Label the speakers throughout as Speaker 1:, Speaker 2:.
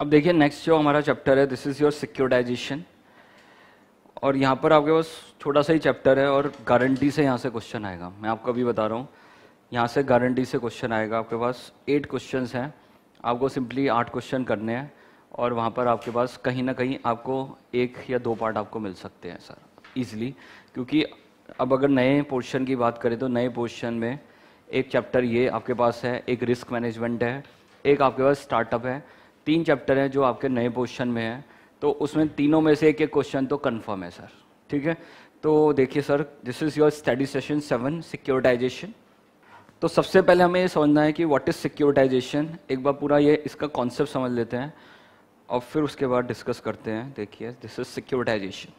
Speaker 1: अब देखिए नेक्स्ट जो हमारा चैप्टर है दिस इज़ योर सिक्योरिटाइजेशन, और यहाँ पर आपके पास छोटा सा ही चैप्टर है और गारंटी से यहाँ से क्वेश्चन आएगा। मैं आपको अभी बता रहा हूँ, यहाँ से गारंटी से क्वेश्चन आएगा। आपके पास 8 क्वेश्चंस हैं, आपको सिंपली 8 क्वेश्चन करने हैं और वहाँ पर आपके पास कहीं ना कहीं आपको 1 या 2 पार्ट आपको मिल सकते हैं सर ईजिली। क्योंकि अब अगर नए पोर्शन की बात करें तो नए पोर्शन में एक चैप्टर ये आपके पास है, एक रिस्क मैनेजमेंट है, एक आपके पास स्टार्टअप है। 3 चैप्टर हैं जो आपके नए पोर्शन में है, तो उसमें तीनों में से एक एक क्वेश्चन तो कंफर्म है सर। ठीक है, तो देखिए sir, this is your study session 7 securitization. तो सबसे पहले हमें ये समझना है कि व्हाट इज़ सिक्योरिटाइजेशन। एक बार पूरा ये इसका कॉन्सेप्ट समझ लेते हैं और फिर उसके बाद डिस्कस करते हैं। देखिए दिस इज सिक्योरिटाइजेशन।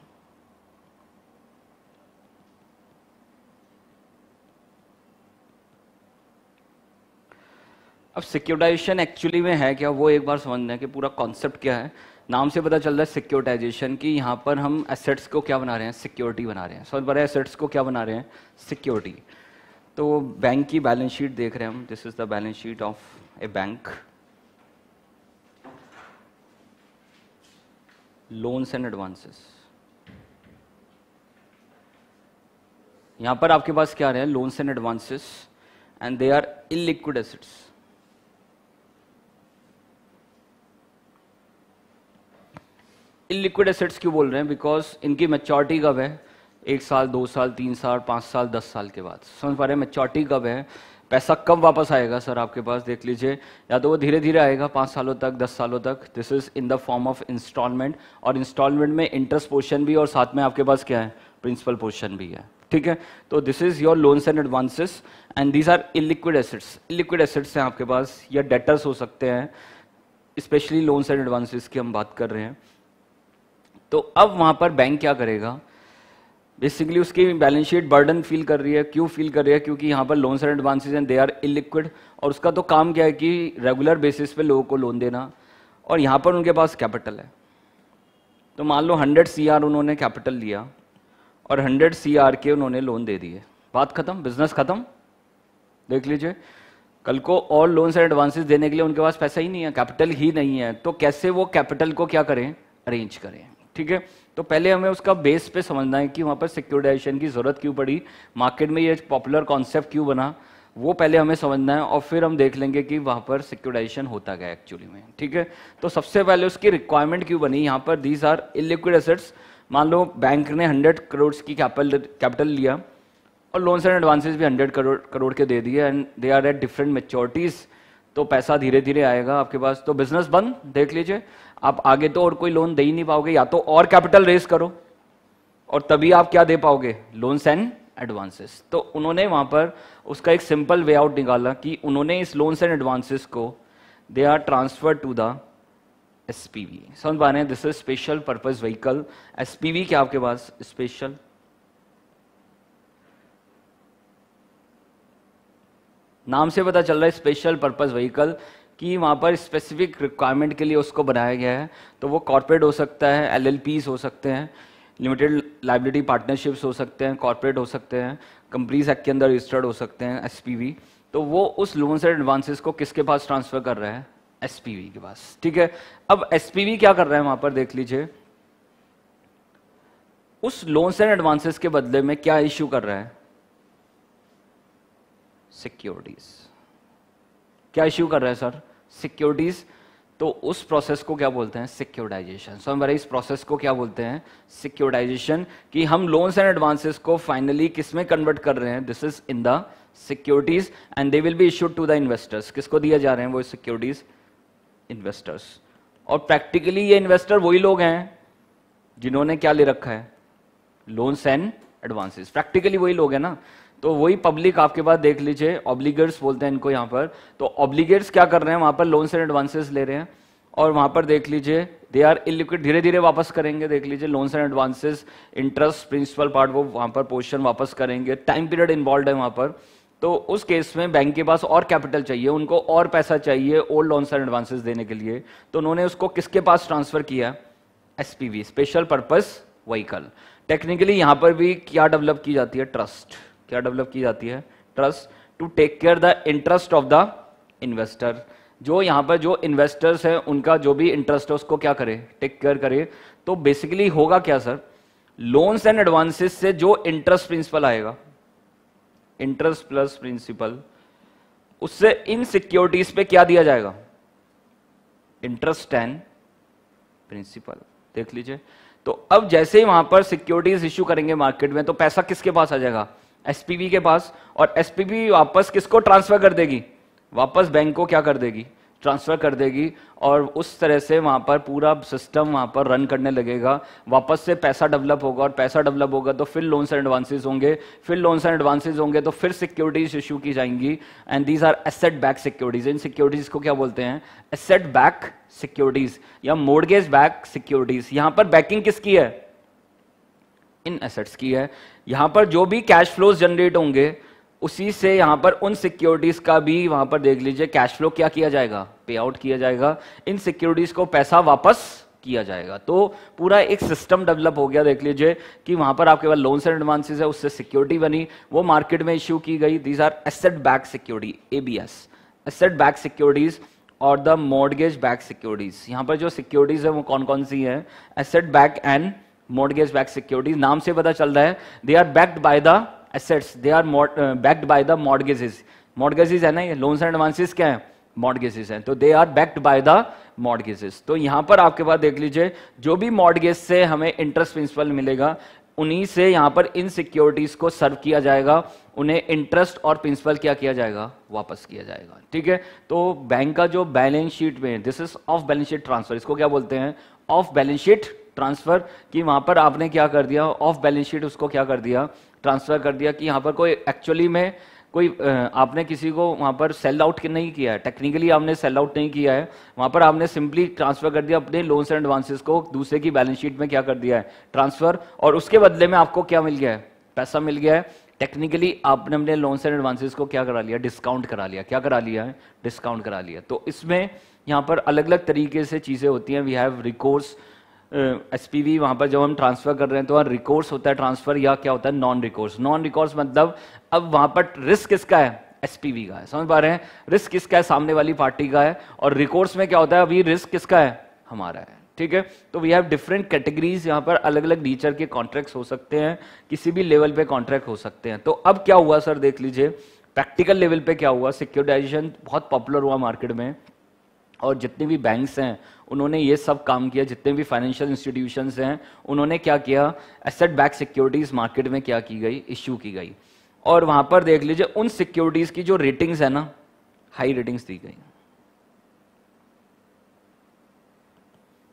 Speaker 1: अब सिक्योरिटाइजेशन एक्चुअली में है क्या, वो एक बार समझना है कि पूरा कॉन्सेप्ट क्या है। नाम से पता चल रहा है सिक्योरिटाइजेशन कि यहाँ पर हम एसेट्स को क्या बना रहे हैं, सिक्योरिटी बना रहे हैं। समझ पा रहे हैं, एसेट्स को क्या बना रहे हैं, सिक्योरिटी। तो बैंक की बैलेंस शीट देख रहे हैं हम, this is the balance sheet of a bank. Loans and advances, यहां पर आपके पास क्या आ रहे हैं, loans and advances, and they are illiquid assets. Illiquid assets क्यों बोल रहे हैं, बिकॉज इनकी मैच्योरिटी कब है, 1 साल 2 साल 3 साल 5 साल 10 साल के बाद। समझ पा रहे हैं, मैच्योरिटी कब है, पैसा कब वापस आएगा सर आपके पास। देख लीजिए, या तो वो धीरे धीरे आएगा 5 सालों तक 10 सालों तक, this is in the form of installment, और इंस्टॉलमेंट में इंटरेस्ट पोर्शन भी और साथ में आपके पास क्या है, प्रिंसिपल पोर्शन भी है। ठीक है, तो this is your loans and advances and these are illiquid assets. Illiquid assets हैं आपके पास, या डेटर्स हो सकते हैं, स्पेशली लोन्स एंड एडवांसेस की हम बात कर रहे हैं। तो अब वहां पर बैंक क्या करेगा, बेसिकली उसकी बैलेंस शीट बर्डन फील कर रही है। क्यों फील कर रही है, क्योंकि यहाँ पर loans and advances and they are illiquid, और उसका तो काम क्या है कि रेगुलर बेसिस पे लोगों को लोन देना, और यहाँ पर उनके पास कैपिटल है। तो मान लो 100 CR उन्होंने कैपिटल लिया और 100 CR के उन्होंने लोन दे दिए, बात खत्म, बिजनेस खत्म। देख लीजिए, कल को और लोन्स एंड एडवांसेस देने के लिए उनके पास पैसा ही नहीं है, कैपिटल ही नहीं है, तो कैसे वो कैपिटल को क्या करें, अरेंज करें। ठीक है, तो पहले हमें उसका बेस पे समझना है कि वहाँ पर सिक्योरिटाइजेशन की जरूरत क्यों पड़ी, मार्केट में ये पॉपुलर कॉन्सेप्ट क्यों बना, वो पहले हमें समझना है, और फिर हम देख लेंगे कि वहाँ पर सिक्योरिटाइजेशन होता गया एक्चुअली में। ठीक है, तो सबसे पहले उसकी रिक्वायरमेंट क्यों बनी। यहाँ पर दीज आर इलिक्विड एसेट्स। मान लो बैंक ने 100 करोड़ की कैपिटल लिया और लोन्स एंड एडवांसेस भी 100 करोड़ के दे दिए, and they are at different maturities, तो पैसा धीरे धीरे आएगा आपके पास, तो बिजनेस बंद। देख लीजिए, आप आगे तो और कोई लोन दे ही नहीं पाओगे, या तो और कैपिटल रेज करो और तभी आप क्या दे पाओगे, लोन्स एंड एडवांसेस। तो उन्होंने वहां पर उसका एक सिंपल वे आउट निकाला कि उन्होंने इस लोन्स एंड एडवांसेस को they are transfer to the SPV. समझ पा रहे हैं, this is special purpose vehicle. SPV क्या आपके पास, स्पेशल नाम से पता चल रहा है, स्पेशल पर्पस व्हीकल, कि वहाँ पर स्पेसिफिक रिक्वायरमेंट के लिए उसको बनाया गया है। तो वो कॉर्पोरेट हो सकता है, LLPs हो सकते हैं, लिमिटेड लाइबिलिटी पार्टनरशिप्स हो सकते हैं, कॉर्पोरेट हो सकते हैं, कंपनीज एक्ट के अंदर रजिस्टर्ड हो सकते हैं, SPV। तो वो उस लोन्स एंड एडवांसेस को किसके पास ट्रांसफर कर रहा है, SPV के पास। ठीक है, अब SPV क्या कर रहा है वहां पर, देख लीजिए, उस लोन्स एंड एडवांसेस के बदले में क्या इश्यू कर रहा है, सिक्योरिटीज। क्या इश्यू कर रहा है सर, सिक्योरिटीज। तो उस प्रोसेस को क्या बोलते हैं, सिक्योरिटाइजेशन। सो हमारे इस प्रोसेस को क्या बोलते हैं, सिक्योरिटाइजेशन, कि हम लोन्स एंड एडवांसेस को फाइनली किस में कन्वर्ट कर रहे हैं, this is in the securities, and they will be issued to the investors. किसको दिया जा रहे हैं वो सिक्योरिटीज, इन्वेस्टर्स। और प्रैक्टिकली ये इन्वेस्टर वही लोग हैं जिन्होंने क्या ले रखा है, लोन्स एंड एडवांसेस। प्रैक्टिकली वही लोग हैं ना, तो वही पब्लिक आपके पास देख लीजिए, ऑब्लिगेट्स बोलते हैं इनको यहाँ पर। तो ऑब्लिगेट्स क्या कर रहे हैं, वहां पर लोन्स एंड एडवांसेस ले रहे हैं, और वहां पर देख लीजिए दे आर इलिक्विड, धीरे धीरे वापस करेंगे। देख लीजिए, loans and advances, interest, principal part वो वहां पर पोर्शन वापस करेंगे, टाइम पीरियड इन्वॉल्व है वहां पर। तो उस केस में बैंक के पास और कैपिटल चाहिए, उनको और पैसा चाहिए और लोन्स एंड एडवांसेस देने के लिए, तो उन्होंने उसको किसके पास ट्रांसफर किया, SPV, special purpose vehicle. Technically यहां पर भी क्या डेवलप की जाती है, ट्रस्ट। क्या डेवलप की जाती है, trust, to take care the interest of the investor. जो यहाँ पर जो इन्वेस्टर्स हैं उनका जो भी इंटरेस्ट है उसको क्या करे, टेक केयर करे। तो बेसिकली होगा क्या सर, लोन्स एंड एडवांसेस से जो इंटरेस्ट प्रिंसिपल आएगा, इंटरेस्ट प्लस प्रिंसिपल, उससे इन सिक्योरिटीज पे क्या दिया जाएगा, इंटरेस्ट एंड प्रिंसिपल। देख लीजिए, तो अब जैसे ही वहां पर सिक्योरिटीज इश्यू करेंगे मार्केट में, तो पैसा किसके पास आ जाएगा, एसपीवी के पास, और एसपीवी वापस किसको ट्रांसफर कर देगी, वापस बैंक को क्या कर देगी, ट्रांसफर कर देगी, और उस तरह से वहां पर पूरा सिस्टम वहां पर रन करने लगेगा। वापस से पैसा डेवलप होगा, और पैसा डेवलप होगा तो फिर लोन्स एंड एडवांसेस होंगे, फिर लोन्स एंड एडवांसेस होंगे तो फिर सिक्योरिटीज इशू की जाएंगी, and these are asset back securities. इन सिक्योरिटीज को क्या बोलते हैं, एसेट बैक सिक्योरिटीज या मोर्गेज बैक सिक्योरिटीज। यहां पर बैकिंग किसकी है, इन एसेट्स की है। यहां पर जो भी कैश फ्लोज जनरेट होंगे उसी से यहां पर उन सिक्योरिटीज का भी वहां पर देख लीजिए कैश फ्लो क्या किया जाएगा, पे आउट किया जाएगा, इन सिक्योरिटीज को पैसा वापस किया जाएगा। तो पूरा एक सिस्टम डेवलप हो गया। देख लीजिए कि वहां पर आपके पास लोन्स एंड एडवांसेस है, उससे सिक्योरिटी बनी, वो मार्केट में इश्यू की गई। These are asset back security, ABS, asset back securities और द मॉर्गेज बैक सिक्योरिटीज। यहां पर जो सिक्योरिटीज है वो कौन कौन सी है, asset back and mortgage back securities. नाम से पता चल रहा है they are backed by the assets, they are backed by the mortgages. Mortgages है ना, ये loans and advances क्या है, mortgages हैं, तो they are backed by the mortgages। तो यहां पर आपके पास देख लीजिए जो भी mortgage से हमें इंटरेस्ट प्रिंसिपल मिलेगा उन्हीं से यहां पर इन सिक्योरिटीज को सर्व किया जाएगा, उन्हें इंटरेस्ट और प्रिंसिपल क्या किया जाएगा, वापस किया जाएगा। ठीक है, तो बैंक का जो बैलेंस शीट में, this is off balance sheet transfer, इसको क्या बोलते हैं, ऑफ बैलेंस शीट ट्रांसफर, कि वहां पर आपने क्या कर दिया, ऑफ बैलेंस शीट उसको क्या कर दिया, ट्रांसफर कर दिया, कि यहाँ पर कोई एक्चुअली में कोई आपने किसी को वहाँ पर सेल आउट नहीं किया है, टेक्निकली आपने सेल आउट नहीं किया है, वहाँ पर आपने सिंपली ट्रांसफर कर दिया अपने लोन्स एंड एडवांसेस को दूसरे की बैलेंस शीट में क्या कर दिया है, ट्रांसफर, और उसके बदले में आपको क्या मिल गया है, पैसा मिल गया है। टेक्निकली आपने अपने लोन्स एंड एडवांसेस को क्या करा लिया, डिस्काउंट करा लिया, क्या करा लिया है, डिस्काउंट करा लिया। तो इसमें यहाँ पर अलग अलग तरीके से चीज़ें होती हैं। वी हैव रिकोर्स, एसपीवी, वहां पर जब हम ट्रांसफर कर रहे हैं तो वहां रिकोर्स होता है ट्रांसफर, या क्या होता है, नॉन रिकोर्स। नॉन रिकोर्स मतलब अब वहां पर रिस्क किसका है, एसपीवी का है, समझ पा रहे हैं, रिस्क किसका है, सामने वाली पार्टी का है, और रिकोर्स में क्या होता है, अभी रिस्क किसका है, हमारा है। ठीक है, तो वी हैव डिफरेंट कैटेगरीज, यहाँ पर अलग अलग नेचर के कॉन्ट्रैक्ट्स हो सकते हैं, किसी भी लेवल पे कॉन्ट्रैक्ट हो सकते हैं। तो अब क्या हुआ सर, देख लीजिए प्रैक्टिकल लेवल पे क्या हुआ, सिक्योरिटाइजेशन बहुत पॉपुलर हुआ मार्केट में, और जितने भी बैंक्स हैं उन्होंने ये सब काम किया, जितने भी फाइनेंशियल इंस्टीट्यूशंस हैं उन्होंने क्या किया, एसेट बैक सिक्योरिटीज मार्केट में क्या की गई, इश्यू की गई, और वहां पर देख लीजिए उन सिक्योरिटीज की जो रेटिंग्स है ना, हाई रेटिंग्स दी गई,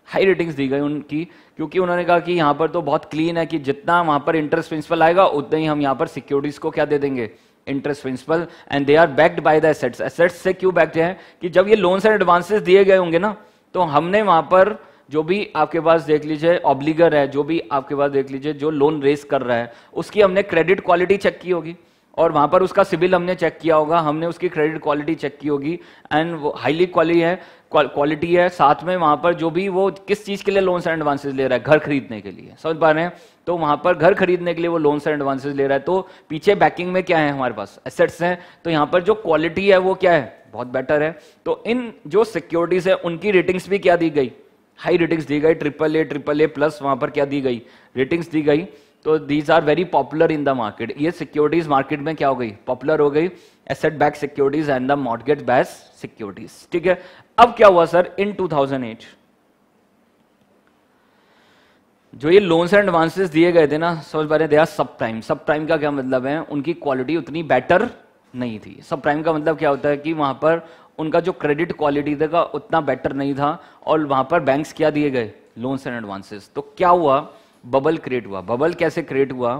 Speaker 1: हाई रेटिंग्स दी गई उनकी, क्योंकि उन्होंने कहा कि यहां पर तो बहुत क्लीन है कि जितना वहां पर इंटरेस्ट प्रिंसिपल आएगा उतना ही हम यहां पर सिक्योरिटीज को क्या दे देंगे, interest principal, and they are backed by the assets. Assets से क्यों बैक्ड हैं, कि जब ये लोन्स एंड एडवांसेस दिए गए होंगे ना, तो हमने वहां पर जो भी आपके पास देख लीजिए ऑब्लिगर है, जो भी आपके पास देख लीजिए जो लोन रेस कर रहा है, उसकी हमने क्रेडिट क्वालिटी चेक की होगी, और वहां पर उसका सिबिल हमने चेक किया होगा, हमने उसकी क्रेडिट क्वालिटी चेक की होगी, एंड वो हाईली क्वालिटी है। साथ में वहां पर जो भी वो किस चीज के लिए लोन्स एंड एडवांसेस ले रहा है, घर खरीदने के लिए, समझ पा रहे हैं, तो वहां पर घर खरीदने के लिए वो लोन्स एंड एडवांसेस ले रहा है, तो पीछे बैकिंग में क्या है, हमारे पास एसेट्स हैं, तो यहाँ पर जो क्वालिटी है वो क्या है, बहुत बेटर है। तो इन जो सिक्योरिटीज है उनकी रेटिंग्स भी क्या दी गई, हाई रेटिंग्स दी गई, ट्रिपल ए प्लस वहां पर क्या दी गई, रेटिंग्स दी गई। तो these are very popular in the market, ये सिक्योरिटीज मार्केट में क्या हो गई, पॉपुलर हो गई, asset back securities and the mortgage back securities. ठीक है, अब क्या हुआ सर, इन 2008 जो ये लोन्स एंड एडवांसेस दिए गए थे ना, समझ पा रहे हैं, दे आर सब प्राइम। सब प्राइम का क्या मतलब है, उनकी क्वालिटी उतनी बेटर नहीं थी। सब प्राइम का मतलब क्या होता है कि वहां पर उनका जो क्रेडिट क्वालिटी था उतना बेटर नहीं था, और वहां पर बैंक्स क्या दिए गए, लोन्स एंड एडवांसेस। तो क्या हुआ, बबल क्रिएट हुआ। बबल कैसे क्रिएट हुआ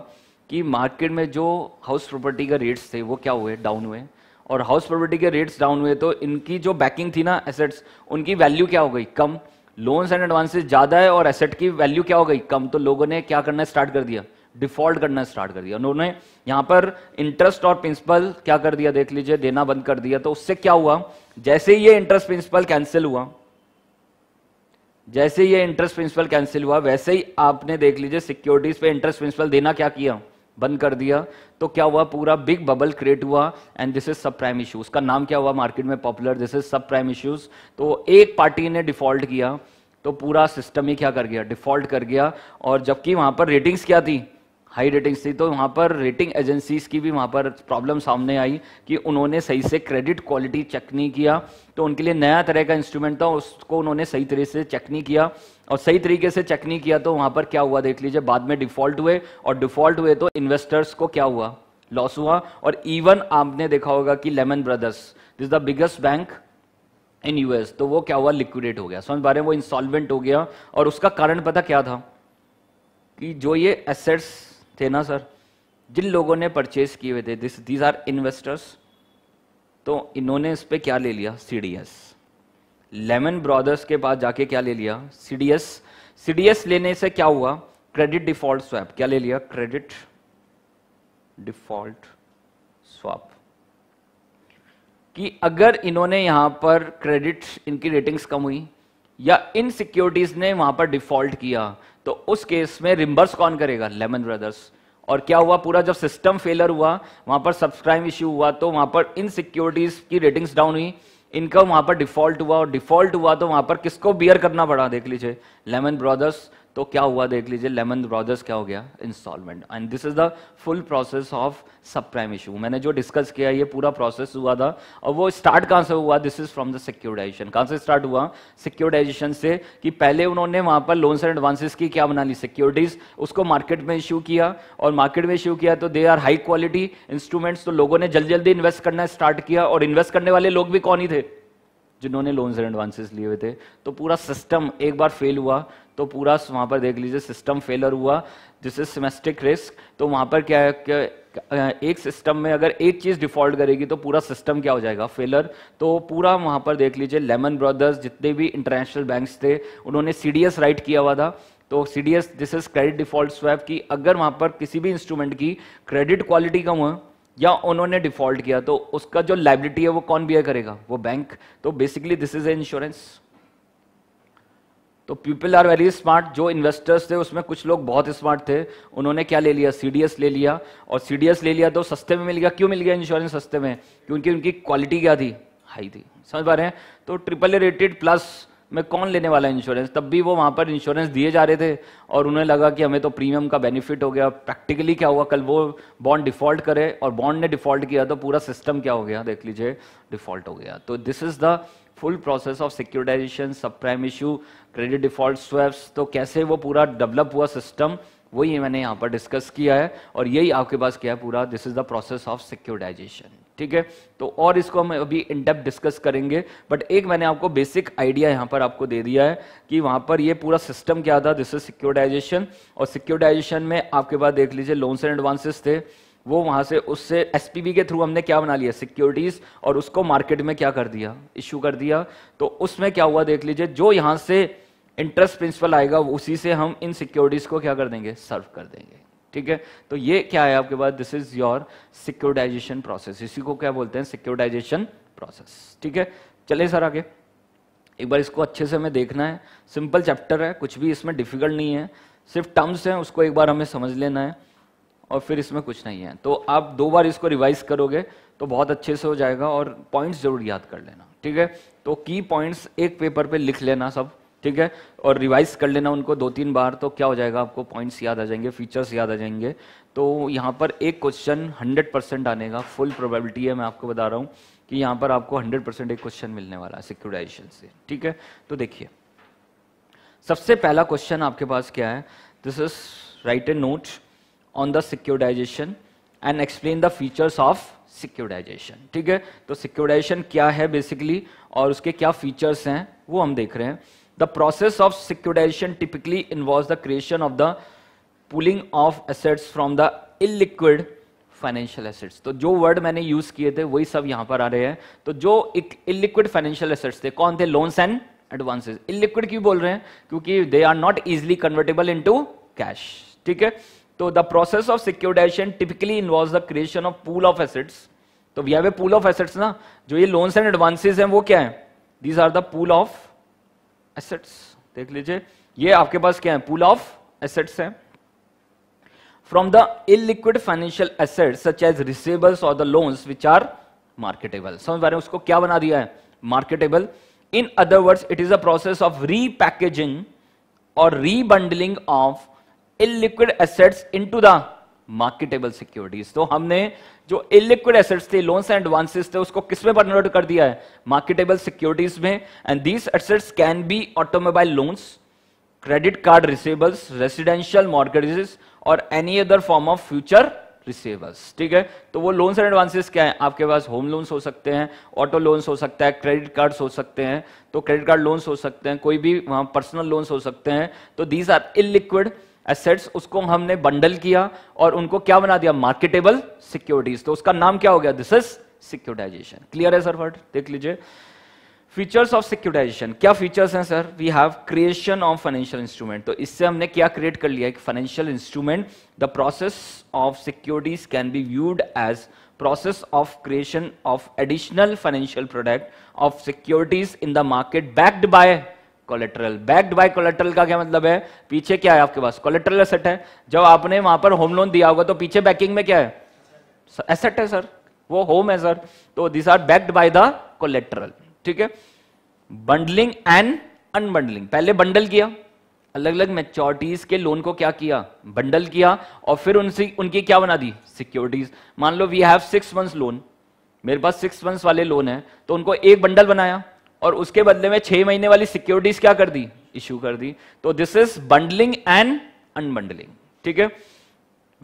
Speaker 1: कि मार्केट में जो हाउस प्रॉपर्टी के रेट्स थे वो क्या हुए, डाउन हुए, और हाउस प्रॉपर्टी के रेट्स डाउन हुए तो इनकी जो बैकिंग थी ना एसेट्स, उनकी वैल्यू क्या हो गई, कम। लोन्स एंड एडवांसेस ज्यादा है और एसेट की वैल्यू क्या हो गई, कम। तो लोगों ने क्या करना स्टार्ट कर दिया, डिफॉल्ट करना स्टार्ट कर दिया। उन्होंने यहां पर इंटरेस्ट और प्रिंसिपल क्या कर दिया, देख लीजिए, देना बंद कर दिया। तो उससे क्या हुआ, जैसे ही ये इंटरेस्ट प्रिंसिपल कैंसिल हुआ, जैसे ये इंटरेस्ट प्रिंसिपल कैंसिल हुआ, वैसे ही आपने देख लीजिए सिक्योरिटीज पे इंटरेस्ट प्रिंसिपल देना क्या किया, बंद कर दिया तो क्या हुआ, पूरा बिग बबल क्रिएट हुआ एंड दिस इज सब प्राइम इश्यूज। उसका नाम क्या हुआ मार्केट में पॉपुलर, दिस इज सब प्राइम इश्यूज। तो एक पार्टी ने डिफॉल्ट किया तो पूरा सिस्टम ही क्या कर गया, डिफॉल्ट कर गया। और जबकि वहां पर रेटिंग्स क्या थी, हाई रेटिंग्स थी, तो वहां पर रेटिंग एजेंसीज की भी वहां पर प्रॉब्लम सामने आई कि उन्होंने सही से क्रेडिट क्वालिटी चेक नहीं किया। तो उनके लिए नया तरह का इंस्ट्रूमेंट था, उसको उन्होंने सही तरीके से चेक नहीं किया, और सही तरीके से चेक नहीं किया तो वहां पर क्या हुआ देख लीजिए, बाद में डिफॉल्ट हुए, और डिफॉल्ट हुए तो इन्वेस्टर्स को क्या हुआ, लॉस हुआ। और इवन आपने देखा होगा कि Lehman Brothers, this is the biggest bank in US, तो वो क्या हुआ, लिक्विडेट हो गया। समझ पा रहे हैं, वो इंसॉल्वेंट हो गया। और उसका कारण पता क्या था, कि जो ये एसेट्स थे ना सर, जिन लोगों ने परचेज किए हुए थे, दीज आर इन्वेस्टर्स, तो इन्होंने इस पे क्या ले लिया, सीडीएस। लेमन ब्रदर्स के पास जाके क्या ले लिया, सीडीएस। सीडीएस लेने से क्या हुआ, क्रेडिट डिफॉल्ट स्वैप, क्या ले लिया, क्रेडिट डिफॉल्ट स्वैप, कि अगर इन्होंने यहां पर क्रेडिट, इनकी रेटिंग्स कम हुई या इन सिक्योरिटीज ने वहां पर डिफॉल्ट किया, तो उस केस में रिम्बर्स कौन करेगा, लेमन ब्रदर्स। और क्या हुआ, पूरा जब सिस्टम फेलर हुआ, वहां पर सबप्राइम इश्यू हुआ, तो वहां पर इन सिक्योरिटीज की रेटिंग्स डाउन हुई, इनका वहां पर डिफॉल्ट हुआ, और डिफॉल्ट हुआ तो वहां पर किसको बियर करना पड़ा, देख लीजिए, लेमन ब्रदर्स। तो क्या हुआ देख लीजिए, लेमन ब्रदर्स क्या हो गया, installment. And this is the full process of sub prime issue. मैंने जो डिस्कस किया ये पूरा प्रोसेस हुआ था, और वो स्टार्ट कहां से हुआ, this is from the securitization. कहां से स्टार्ट हुआ, सिक्योरिटाइजेशन से, कि पहले उन्होंने वहां पर लोन्स एंड एडवांसेस की क्या बना ली, सिक्योरिटीज, उसको मार्केट में इश्यू किया, और मार्केट में इश्यू किया तो they are high quality instruments, तो लोगों ने जल्दी जल्दी इन्वेस्ट करना स्टार्ट किया। और इन्वेस्ट करने वाले लोग भी कौन ही थे, जिन्होंने लोन्स एंड एडवांसेस लिए हुए थे। तो पूरा सिस्टम एक बार फेल हुआ तो पूरा वहां पर देख लीजिए सिस्टम फेलर हुआ, दिस इज सिमेस्टिक रिस्क। तो वहां पर क्या है कि एक सिस्टम में अगर एक चीज डिफॉल्ट करेगी तो पूरा सिस्टम क्या हो जाएगा, फेलर। तो पूरा वहां पर देख लीजिए लेमन ब्रदर्स, जितने भी इंटरनेशनल बैंक्स थे, उन्होंने सीडीएस राइट किया हुआ था। तो CDS, this is credit default swap, की अगर वहां पर किसी भी इंस्ट्रूमेंट की क्रेडिट क्वालिटी कम हो या उन्होंने डिफॉल्ट किया तो उसका जो लायबिलिटी है वो कौन बियर करेगा, वो बैंक। तो basically this is A insurance. तो पीपल आर वेरी स्मार्ट, जो इन्वेस्टर्स थे उसमें कुछ लोग बहुत स्मार्ट थे, उन्होंने क्या ले लिया, सीडीएस ले लिया। और सीडीएस ले लिया तो सस्ते में मिल गया। क्यों मिल गया इंश्योरेंस सस्ते में, क्योंकि उनकी क्वालिटी क्या थी, हाई थी। समझ पा रहे हैं। तो ट्रिपल ए रेटेड प्लस में कौन लेने वाला इंश्योरेंस, तब भी वो वहां पर इंश्योरेंस दिए जा रहे थे, और उन्हें लगा कि हमें तो प्रीमियम का बेनिफिट हो गया। प्रैक्टिकली क्या हुआ, कल वो बॉन्ड डिफॉल्ट करे और बॉन्ड ने डिफॉल्ट किया तो पूरा सिस्टम क्या हो गया, देख लीजिए, डिफॉल्ट हो गया। तो this is the full process of securitization, sub prime issue, credit default swaps. तो कैसे वो पूरा डेवलप हुआ सिस्टम, वही मैंने यहाँ पर डिस्कस किया है, और यही आपके पास क्या है पूरा, this is the process of securitization. ठीक है, तो और इसको हम अभी इन डेप्थ डिस्कस करेंगे, बट एक मैंने आपको बेसिक आइडिया यहाँ पर आपको दे दिया है कि वहाँ पर ये पूरा सिस्टम क्या था, दिस इज सिक्योरिटाइजेशन। और सिक्योरिटाइजेशन में आपके पास देख लीजिए लोन्स एंड एडवांसेस थे, वो वहां से उससे एसपीवी के थ्रू हमने क्या बना लिया, सिक्योरिटीज, और उसको मार्केट में क्या कर दिया, इश्यू कर दिया। तो उसमें क्या हुआ देख लीजिए, जो यहां से इंटरेस्ट प्रिंसिपल आएगा उसी से हम इन सिक्योरिटीज को क्या कर देंगे, सर्व कर देंगे। ठीक है, तो ये क्या है आपके पास, this is your securitization process. इसी को क्या बोलते हैं, सिक्योरिटाइजेशन प्रोसेस। ठीक है, चलिए सर आगे, एक बार इसको अच्छे से हमें देखना है। सिंपल चैप्टर है, कुछ भी इसमें डिफिकल्ट नहीं है, सिर्फ टर्म्स हैं, उसको एक बार हमें समझ लेना है, और फिर इसमें कुछ नहीं है। तो आप 2 बार इसको रिवाइज करोगे तो बहुत अच्छे से हो जाएगा, और पॉइंट्स जरूर याद कर लेना। ठीक है, तो की पॉइंट्स एक पेपर पे लिख लेना सब, ठीक है, और रिवाइज कर लेना उनको 2-3 बार, तो क्या हो जाएगा, आपको पॉइंट्स याद आ जाएंगे, फीचर्स याद आ जाएंगे। तो यहाँ पर एक क्वेश्चन 100% आने का फुल प्रोबेबिलिटी है, मैं आपको बता रहा हूँ कि यहाँ पर आपको 100% एक क्वेश्चन मिलने वाला है सिक्योरिटाइजेशन से। ठीक है, तो देखिए सबसे पहला क्वेश्चन आपके पास क्या है, this is write a note on the securitization and explain the features of securitization. ठीक है, तो सिक्योरिटाइजेशन क्या है बेसिकली, और उसके क्या फीचर्स हैं वो हम देख रहे हैं। The process of securitization typically involves the creation of the pooling of assets from the illiquid financial assets. तो जो वर्ड मैंने यूज किए थे वही सब यहां पर आ रहे हैं। तो जो इलिक्विड फाइनेंशियल एसेट्स थे, कौन थे, लोन्स एंड एडवांसेस। इलिक्विड क्यों बोल रहे हैं, क्योंकि they are not easily convertible into cash. ठीक है, तो the process of securitization typically involves the creation of pool of assets. तो we have a pool of assets ना, जो ये लोन्स एंड एडवांसेस हैं वो क्या है, these are the pool of assets. देख लीजिए, ये आपके पास क्या है, पूल ऑफ एसेट्स है। from the illiquid financial assets such as receivables or the loans which are marketable. समझ पा रहे हैं उसको क्या बना दिया है? Marketable. In other words, it is a process of repackaging or rebundling of illiquid assets into the marketable securities. तो हमने जो illiquid assets थे, loans and advances थे, उसको किस में कन्वर्ट कर दिया है? Marketable securities में. And these assets can be automobile loans, credit card receivables, residential mortgages और any other form of future receivables. ठीक है, तो वो लोन्स एंड एडवांसेस क्या है? आपके पास होम लोन्स हो सकते हैं, ऑटो लोन्स हो सकता है, क्रेडिट कार्ड्स हो सकते हैं, तो क्रेडिट कार्ड लोन्स हो सकते हैं, कोई भी वहां पर्सनल लोन्स हो सकते हैं. तो दीज आर इलिक्विड एसेट्स. उसको हमने बंडल किया और उनको क्या बना दिया? Marketable securities. तो उसका नाम क्या हो गया? This is securitization. क्लियर है सर? वर्ड देख लीजिए. फीचर्स ऑफ सिक्योरिटाइजेशन क्या फीचर्स हैं sir? We have creation of financial instrument. तो इससे हमने क्या क्रिएट कर लिया? एक financial instrument. The process of securities can be viewed as process of creation of additional financial product of securities in the market backed by collateral. Backed by collateral का क्या मतलब है? पीछे क्या है आपके पास? कोलेटरल एसेट है. जब आपने वहां पर होम लोन दिया होगा तो पीछे बैकिंग में क्या है? एसेट है सर, वो होम है सर. तो this are backed by the collateral. ठीक है. Bundling and unbundling. पहले बंडल किया, अलग अलग मैच्योरिटीज के लोन को क्या किया? बंडल किया और फिर उनकी क्या बना दी? सिक्योरिटीज. मान लो वी हैव 6 मंथ्स लोन, मेरे पास 6 मंथ्स वाले लोन है, तो उनको एक बंडल बनाया और उसके बदले में 6 महीने वाली सिक्योरिटीज क्या कर दी? इश्यू कर दी. तो this is bundling and unbundling. ठीक है.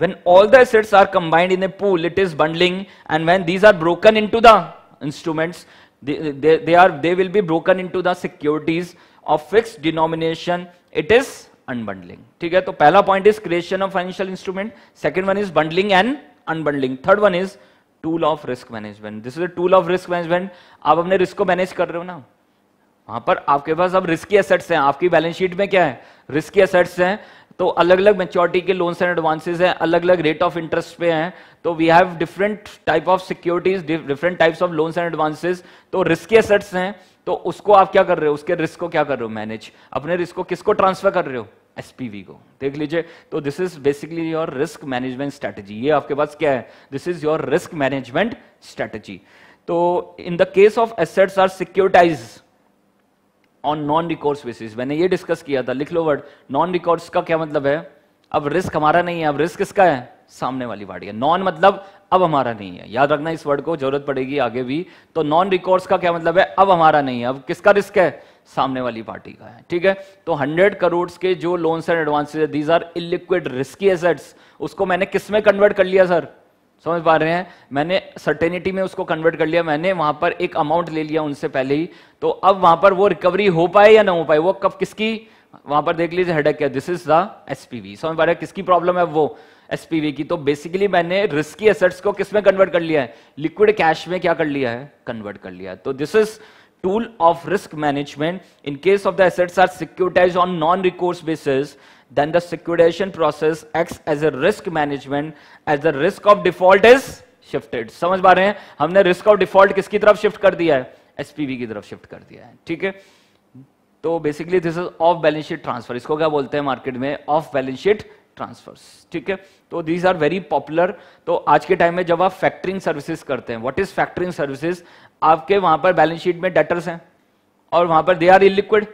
Speaker 1: When all the assets are combined in a pool, it is bundling, and when these are broken into the instruments, they will be broken into the securities of fixed denomination. It is unbundling. ठीक है. तो पहला point is creation of financial instrument. Second one is bundling and unbundling. Third one is tool of risk management. This is a tool of risk management. आप अपने risk को manage कर रहे हो ना, वहां पर आपके पास अब रिस्की एसेट्स हैं. आपकी बैलेंस शीट में क्या है? रिस्की एसेट्स हैं. तो अलग अलग मैच्योरिटी के लोन्स एंड एडवांसेस हैं, अलग अलग रेट ऑफ इंटरेस्ट पे हैं. तो we have different type of securities, different types of loans and advances. तो रिस्की एसेट्स हैं, तो उसको आप क्या कर रहे हो? उसके रिस्क को क्या कर रहे हो? मैनेज. अपने रिस्क को किसको ट्रांसफर कर रहे हो? एसपीवी को. देख लीजिए. तो this is basically your risk management strategy. ये आपके पास क्या है? This is your risk management strategy. तो in the case of assets are securitized on non recourse basis. मैंने ये डिस्कस किया था, लिख लो वर्ड. नॉन रिकॉर्स का क्या मतलब है? अब रिस्क हमारा नहीं है, अब रिस्क किसका है? सामने वाली पार्टी है. नॉन मतलब अब हमारा नहीं है. याद रखना इस वर्ड को, जरूरत पड़ेगी आगे भी. तो नॉन रिकॉर्स का क्या मतलब है? अब हमारा नहीं है, अब किसका रिस्क है? सामने वाली पार्टी का है. ठीक है. तो 100 करोड़ के जो लोन्स एंड एडवांसेस है, these are illiquid risky assets. उसको मैंने किस में कन्वर्ट कर लिया सर? समझ पा रहे हैं? मैंने सर्टेनिटी में उसको कन्वर्ट कर लिया. मैंने वहां पर एक अमाउंट ले लिया उनसे पहले ही. तो अब वहां पर वो रिकवरी हो पाए या ना हो पाए, वो कब किसकी वहां पर देख लीजिए हेडेक है. This is the SPV. समझ पा रहे हैं? किसकी प्रॉब्लम है? वो एसपीवी की. तो बेसिकली मैंने रिस्की एसेट्स को किस में कन्वर्ट कर लिया है? लिक्विड कैश में क्या कर लिया है? कन्वर्ट कर लिया है. तो this is tool of risk management. In case of the assets are securitized on non-recourse basis, then the securitization process acts as a risk management as the risk of default is shifted. समझ पा रहे हैं? हमने risk of default किसकी तरफ shift कर दिया है? एसपीवी की तरफ शिफ्ट कर दिया है. ठीक है. तो basically this is off balance sheet transfer. इसको क्या बोलते हैं मार्केट में? Off balance sheet transfers. ठीक है. तो दीज आर वेरी पॉपुलर. तो आज के टाइम में जब आप फैक्टरिंग सर्विसेज करते हैं, व्हाट इज फैक्टरिंग सर्विसेज? आपके वहां पर बैलेंस शीट में डेटर्स हैं और वहां पर दे आर इलिक्विड.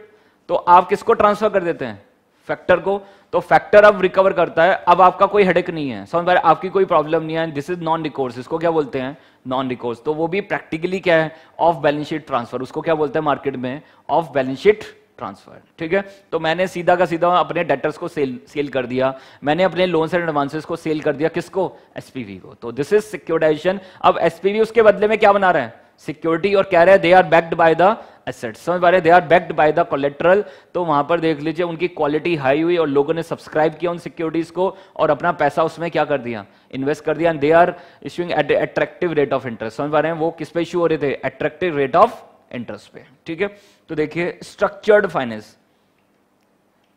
Speaker 1: तो आप किसको ट्रांसफर कर देते हैं? फैक्टर को. तो फैक्टर अब रिकवर करता है. अब आपका कोई हेडेक नहीं है. समझ पा रहे? आपकी कोई प्रॉब्लम नहीं है. This is non recourse. इसको क्या बोलते हैं? Non recourse. तो वो भी प्रैक्टिकली क्या है? Of balance sheet transfer. उसको क्या बोलते हैं मार्केट में? Off balance sheet transfer. ठीक है. तो मैंने सीधा का सीधा अपने डेटर्स को सेल कर दिया. मैंने अपने लोन्स एंड एडवांसेस को सेल कर दिया. किसको? एसपीवी को. तो दिस इज सिक्योरिटाइजेशन. अब एसपीवी उसके बदले में क्या बना रहे हैं? सिक्योरिटी. और कह रहे हैं they are backed by the assets. समझ पा रहे हैं? They are backed by the collateral. तो वहां पर देख लीजिए उनकी क्वालिटी हाई हुई और लोगों ने सब्सक्राइब किया उन सिक्योरिटीज को और अपना पैसा उसमें क्या कर दिया? इन्वेस्ट कर दिया. And they are issuing at attractive rate of interest. समझ पा रहे हैं? वो किस पे इशू हो रहे थे? अट्रैक्टिव रेट ऑफ इंटरेस्ट पे. ठीक है. तो देखिए स्ट्रक्चर्ड फाइनेंस.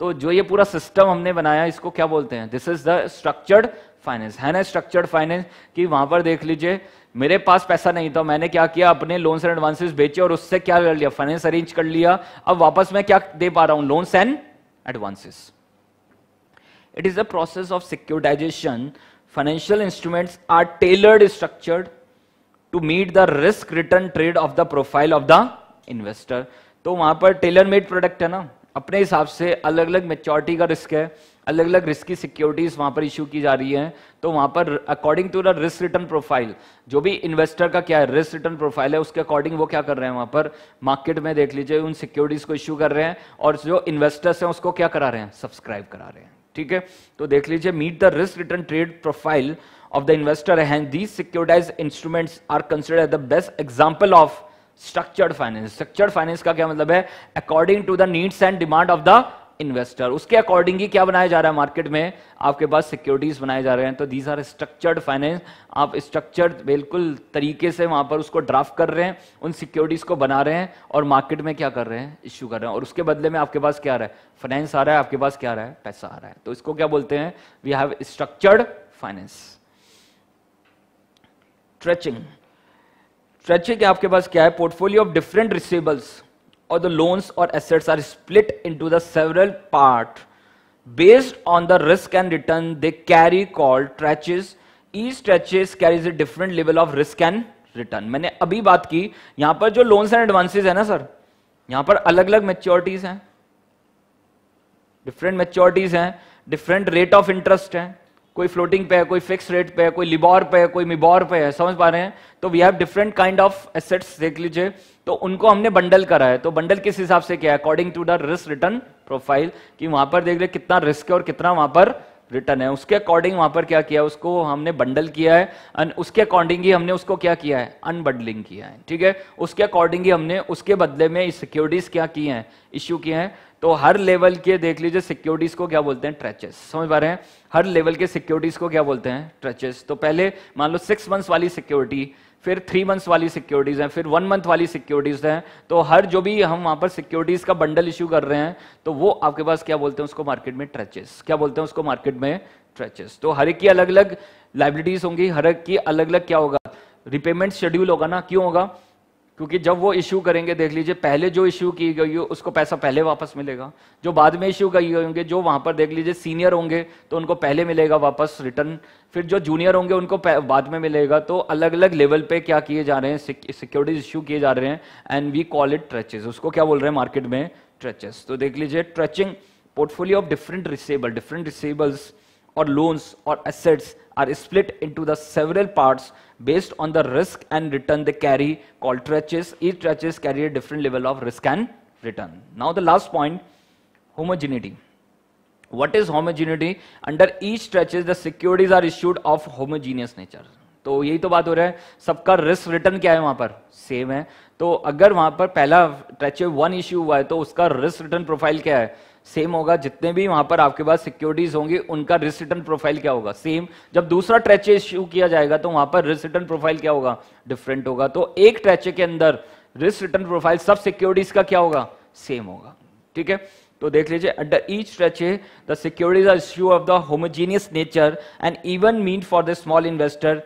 Speaker 1: तो जो ये पूरा सिस्टम हमने बनाया इसको क्या बोलते हैं? This is the structured finance. है ना स्ट्रक्चर्ड फाइनेंस? कि वहां पर देख लीजिए मेरे पास पैसा नहीं था, मैंने क्या किया? अपने लोन्स एंड एडवांसेस बेचे और उससे क्या कर लिया? फाइनेंस अरेंज कर लिया. अब वापस मैं क्या दे पा रहा हूं? Loans and advances. It is a process of securitization. Financial instruments are tailored structured to meet the risk return trade of the profile of the investor. तो वहां पर टेलर मेड प्रोडक्ट है ना, अपने हिसाब से अलग अलग मेच्योरिटी का रिस्क है, अलग अलग रिस्क की सिक्योरिटीज वहां पर इशू की जा रही है, तो वहां पर according to the risk return profile, जो भी इन्वेस्टर का क्या है रिस्क रिटर्न प्रोफाइल है, उसके अकॉर्डिंग वो क्या कर रहे हैं वहां पर मार्केट में देख लीजिए उन सिक्योरिटीज को इशू कर रहे हैं, और जो इन्वेस्टर्स हैं उसको क्या करा रहे हैं, सब्सक्राइब करा रहे हैं। ठीक है, तो देख लीजिए meet the risk return trade profile of the investor, and these securitized instruments are considered the best example of structured finance. Structured finance का क्या मतलब है, according to the needs and demand of the investor, उसके according ही क्या बनाया जा रहा है मार्केट में, आपके पास सिक्योरिटीज बनाए जा रहे हैं। तो these are structured finance, आप स्ट्रक्चर्ड बिल्कुल तरीके से वहां पर उसको ड्राफ्ट कर रहे हैं, उन सिक्योरिटीज को बना रहे हैं और मार्केट में क्या कर रहे हैं, इश्यू कर रहे हैं, और उसके बदले में आपके पास क्या आ रहा है, फाइनेंस आ रहा है, आपके पास क्या आ रहा है, पैसा आ रहा है। तो इसको क्या बोलते हैं, we have structured finance. Stretching, stretching आपके पास क्या है, पोर्टफोलियो ऑफ डिफरेंट रिसीवेबल्स और द लोन्स और assets are split into the several part based on the risk and return they carry called tranches. Each tranches carries a different level of risk and return. मैंने अभी बात की, यहां पर जो loans and advances है ना सर, यहां पर अलग अलग मैच्योरिटीज हैं, डिफरेंट मैच्योरिटीज हैं, डिफरेंट रेट ऑफ इंटरेस्ट है, कोई फ्लोटिंग पे है, कोई फिक्स रेट पे है, कोई लिबॉर पे है, कोई मिबॉर पे है, समझ पा रहे हैं। तो we have different kind of assets, देख लीजिए, तो उनको हमने बंडल करा है। तो बंडल किस हिसाब से क्या है, according to the risk return profile, कि वहां पर देख रहे कितना रिस्क है और कितना वहां पर रिटर्न है, उसके अकॉर्डिंग वहां पर क्या किया, उसको हमने बंडल किया है, और उसके अकॉर्डिंग ही हमने उसको क्या किया है, अनबंडलिंग किया है। ठीक है, उसके अकॉर्डिंग ही हमने उसके बदले में सिक्योरिटीज क्या की हैं, इश्यू किए हैं। तो हर लेवल के देख लीजिए सिक्योरिटीज को क्या बोलते हैं, ट्रेचेस। समझ पा रहे हैं, हर लेवल के सिक्योरिटीज को क्या बोलते हैं, ट्रेचेस। तो पहले मान लो 6 मंथ्स वाली सिक्योरिटी, फिर 3 मंथ्स वाली सिक्योरिटीज हैं, फिर 1 मंथ वाली सिक्योरिटीज हैं। तो हर जो भी हम वहां पर सिक्योरिटीज का बंडल इश्यू कर रहे हैं, तो वो आपके पास क्या बोलते हैं उसको मार्केट में, ट्रेचेस। क्या बोलते हैं उसको मार्केट में, ट्रेचेस। तो हर एक की अलग अलग लाइबिलिटीज होंगी, हर एक की अलग अलग क्या होगा, रिपेमेंट शेड्यूल होगा ना। क्यों होगा, क्योंकि जब वो इश्यू करेंगे, देख लीजिए पहले जो इश्यू की गई हो उसको पैसा पहले वापस मिलेगा, जो बाद में इश्यू किए होंगे, जो वहां पर देख लीजिए सीनियर होंगे तो उनको पहले मिलेगा वापस रिटर्न, फिर जो जूनियर होंगे उनको बाद में मिलेगा। तो अलग अलग लेवल पे क्या किए जा रहे हैं, सिक्योरिटीज इश्यू किए जा रहे हैं, एंड वी कॉल इट ट्रेचेस। उसको क्या बोल रहे हैं मार्केट में, ट्रेचेस। तो देख लीजिए, trenching portfolio of different receivables or loans or assets are split into the several parts based on the risk and return they carry called tranches. Each tranches carry a different level of risk and return. Now the last point, homogeneity. What is homogeneity? Under each tranches the securities are issued of homogeneous nature. तो यही तो बात हो रहा है, सबका risk return क्या है वहां पर, सेम है। तो अगर वहां पर पहला ट्रेचे 1 इश्यू हुआ है तो उसका रिस्क रिटर्न प्रोफाइल क्या है, सेम होगा। जितने भी वहां पर आपके पास सिक्योरिटीज होंगी उनका रिस्क रिटर्न प्रोफाइल क्या होगा, सेम। जब दूसरा ट्रेचे इश्यू किया जाएगा तो वहां पर रिस्क रिटर्न प्रोफाइल क्या होगा, डिफरेंट होगा। तो एक ट्रेचे के अंदर रिस्क रिटर्न प्रोफाइल सब सिक्योरिटीज का क्या होगा, सेम होगा। ठीक है, तो देख लीजिए, under each tranche the securities are issue of the homogeneous nature and even mean for the small investor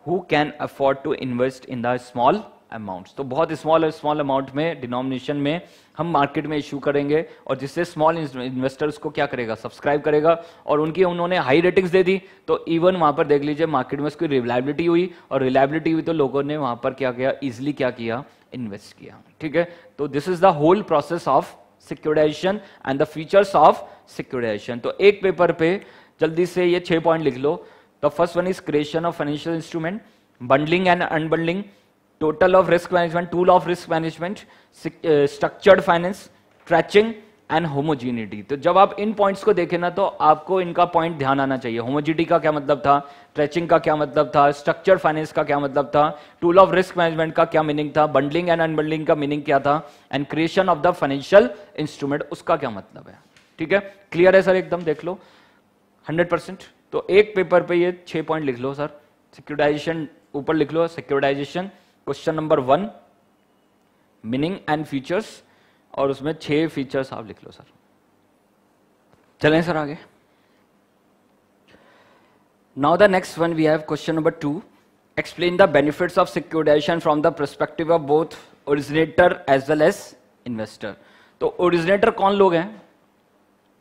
Speaker 1: who can afford to invest in the small amounts. तो बहुत स्मॉल अमाउंट में, डिनोमिनेशन में हम मार्केट में issue करेंगे, और जिससे small investors को क्या करेगा, सब्सक्राइब करेगा, और उनकी उन्होंने हाई रेटिंग्स दे दी तो इवन वहां पर देख लीजिए मार्केट में उसकी रिलायबिलिटी हुई, और रिलायबिलिटी हुई तो लोगों ने वहां पर क्या किया, इजिली क्या किया, इन्वेस्ट किया। ठीक है, तो this is the whole process of securitization and the features of securitization. तो एक पेपर पे जल्दी से ये 6 पॉइंट लिख लो। The first one is creation of financial instrument, bundling and unbundling, total of risk management, tool of risk management, structured finance, tracking and homogeneity. तो जब आप इन पॉइंट्स को देखें ना तो आपको इनका पॉइंट ध्यान आना चाहिए। होमोजेनिटी का क्या मतलब था, ट्रेचिंग का क्या मतलब था, स्ट्रक्चर्ड फाइनेंस का क्या मतलब था, टूल ऑफ रिस्क मैनेजमेंट का क्या मीनिंग था, बंडलिंग एंड अनबंडलिंग का मीनिंग क्या था, and creation of the financial instrument उसका क्या मतलब है। ठीक है, क्लियर है सर, एकदम देख लो 100%। तो एक पेपर पे ये 6 पॉइंट लिख लो सर। सिक्योराइजेशन ऊपर लिख लो, securitization question number 1, meaning and features, और उसमें 6 फीचर्स आप लिख लो सर। चलें सर आगे। Now the next one we have question number 2, explain the benefits of securitization from the perspective of both originator as well as investor. तो originator कौन लोग हैं,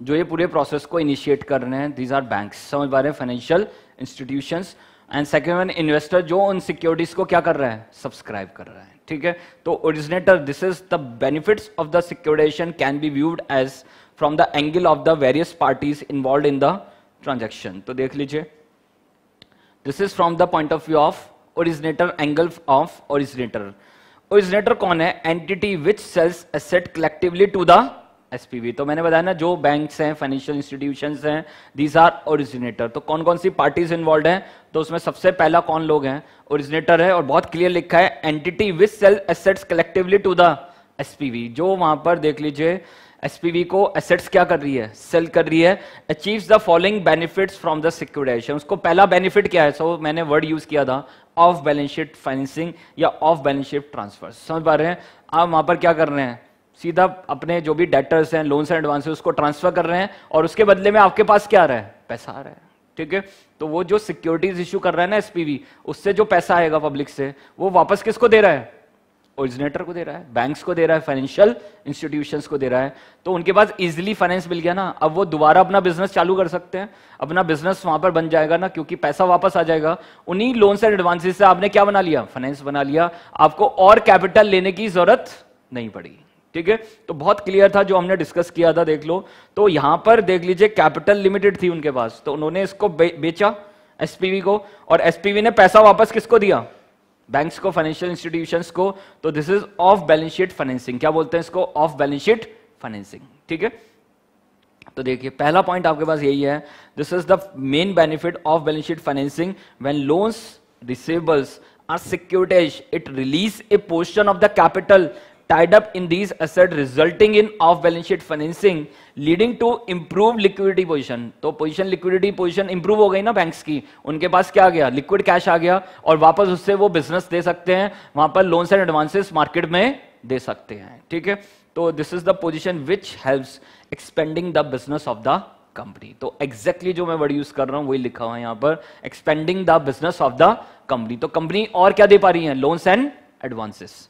Speaker 1: जो ये पूरे प्रोसेस को इनिशिएट कर रहे हैं, दीज आर बैंक्स, समझ पा रहे हैं, financial institutions. And second one, investor, जो उन सिक्योरिटीज को क्या कर रहा है, सब्सक्राइब कर रहा है, ठीक है। तो originator, this is the benefits of the securitization can be viewed as from the angle of the various parties involve in the transaction. तो देख लीजिए, this is from the point of view of originator, angle of originator. Originator कौन है, entity which sells asset collectively to the SPV. तो मैंने बताया ना, जो बैंक्स हैं, फाइनेंशियल इंस्टीट्यूशंस हैं, दीज आर ओरिजिनेटर। तो कौन कौन सी पार्टीज इन्वॉल्व हैं, तो उसमें सबसे पहला कौन लोग हैं, ओरिजिनेटर है, और बहुत क्लियर लिखा है, entity which sell assets collectively to the SPV. जो वहां पर देख लीजिए एसपीवी को एसेट्स क्या कर रही है, सेल कर रही है, achieves the following benefits from the securitisation. उसको पहला बेनिफिट क्या है, सो मैंने वर्ड यूज किया था ऑफ बैलेंस शीट फाइनेंसिंग या ऑफ बैलेंस शीट ट्रांसफर। समझ पा रहे हैं, आप वहां पर क्या कर रहे हैं, सीधा अपने जो भी डेटर्स हैं, लोन्स एंड एडवांसेस, उसको ट्रांसफर कर रहे हैं, और उसके बदले में आपके पास क्या आ रहा है, पैसा आ रहा है, ठीक है। तो वो जो सिक्योरिटीज इश्यू कर रहा है ना एसपीवी, उससे जो पैसा आएगा पब्लिक से, वो वापस किसको दे रहा है, ओरिजिनेटर को दे रहा है, बैंक्स को दे रहा है, फाइनेंशियल इंस्टीट्यूशंस को दे रहा है। तो उनके पास इजीली फाइनेंस मिल गया ना, अब वो दोबारा अपना बिजनेस चालू कर सकते हैं, अपना बिजनेस वहां पर बन जाएगा ना, क्योंकि पैसा वापस आ जाएगा। उन्हीं लोन्स एंड एडवांसेस से आपने क्या बना लिया, फाइनेंस बना लिया, आपको और कैपिटल लेने की जरूरत नहीं पड़ी, ठीक है। तो बहुत क्लियर था जो हमने डिस्कस किया था, देख लो। तो यहां पर देख लीजिए, कैपिटल लिमिटेड थी उनके पास, तो उन्होंने इसको बेचा एसपीवी को, और एसपीवी ने पैसा वापस किसको दिया, बैंक्स को, फाइनेंशियल इंस्टीट्यूशंस को। तो this is off balance sheet financing. क्या बोलते हैं इसको, ऑफ बैलेंस शीट फाइनेंसिंग, ठीक है। तो देखिए, पहला पॉइंट आपके पास यही है, this is the main benefit of balance sheet financing. When loans receivables are securitized, it release a portion of the capital tied up in these assets resulting in off balance sheet financing leading to improved liquidity position। तो position, liquidity position improve हो गई ना banks की, उनके पास क्या आ गया, liquid cash आ गया, और वापस उससे वो बिजनेस दे सकते हैं, वहां पर लोन्स एंड एडवांसेस मार्केट में दे सकते हैं, ठीक है। तो this is the position which helps expanding the business of the company. तो एग्जैक्टली जो मैं वर्ड यूज कर रहा हूं वही लिखा हुआ है यहां पर, expending the business of the company. तो कंपनी और क्या दे पा रही है, लोन्स एंड एडवांसेस।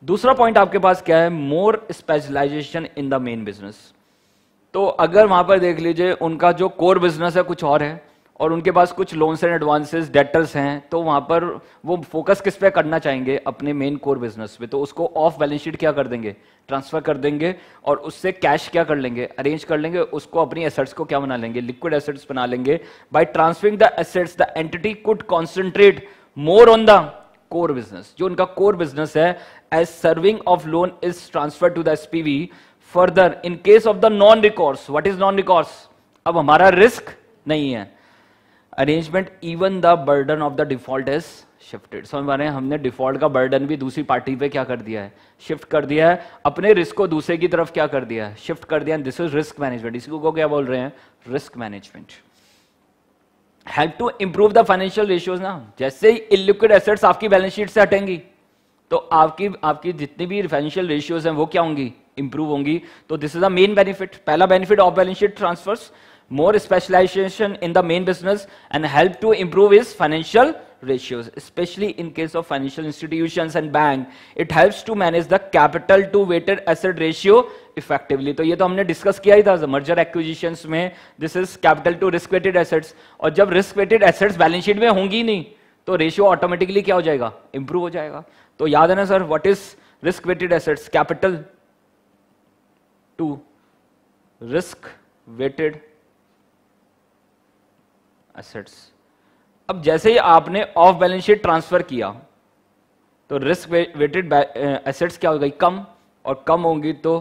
Speaker 1: दूसरा पॉइंट आपके पास क्या है, more specialization in the main business. तो अगर वहां पर देख लीजिए, उनका जो कोर बिजनेस है कुछ और है, और उनके पास कुछ लोन्स एंड एडवांसेस, डेटर्स हैं, तो वहां पर वो फोकस किस पे करना चाहेंगे, अपने मेन कोर बिजनेस पे। तो उसको ऑफ बैलेंस शीट क्या कर देंगे, ट्रांसफर कर देंगे, और उससे कैश क्या कर लेंगे, अरेंज कर लेंगे, उसको अपनी एसेट्स को क्या बना लेंगे, लिक्विड एसेट्स बना लेंगे। By transferring the assets the entity could concentrate more on the core business. जो उनका कोर बिजनेस है, as serving of loan is transfer to the SPV. Further in case of the non recourse, what is non recourse, अब हमारा risk नहीं है, arrangement even the burden of the default is shifted. समझ पा रहे हैं, हमने डिफॉल्ट का बर्डन भी दूसरी पार्टी पे क्या कर दिया है, शिफ्ट कर दिया है, अपने रिस्क को दूसरे की तरफ क्या कर दिया है, शिफ्ट कर दिया। दिस इज रिस्क मैनेजमेंट, इसको क्या बोल रहे हैं, risk management. Help to improve the financial ratios ना, जैसे ही इलिक्विड एसेट्स आपकी बैलेंस शीट से हटेंगी, तो आपकी जितनी भी फाइनेंशियल रेशियोज हैं वो क्या होंगी, इंप्रूव होंगी। तो this is the main benefit, पहला benefit of balance sheet transfers, more specialization in the main business and help to improve his financial ratios, especially in case of financial institutions and bank. It helps to manage the capital to weighted asset ratio effectively. तो ये तो हमने discuss किया ही था merger acquisitions में, this is capital to risk weighted assets. और जब risk weighted assets balance sheet में होंगी नहीं, तो रेशियो ऑटोमेटिकली क्या हो जाएगा, इंप्रूव हो जाएगा। तो याद है ना sir, what is risk weighted assets, capital to risk weighted assets. अब जैसे ही आपने ऑफ बैलेंस शीट ट्रांसफर किया, तो रिस्क वेटेड एसेट्स क्या हो गई, कम, और कम होंगी तो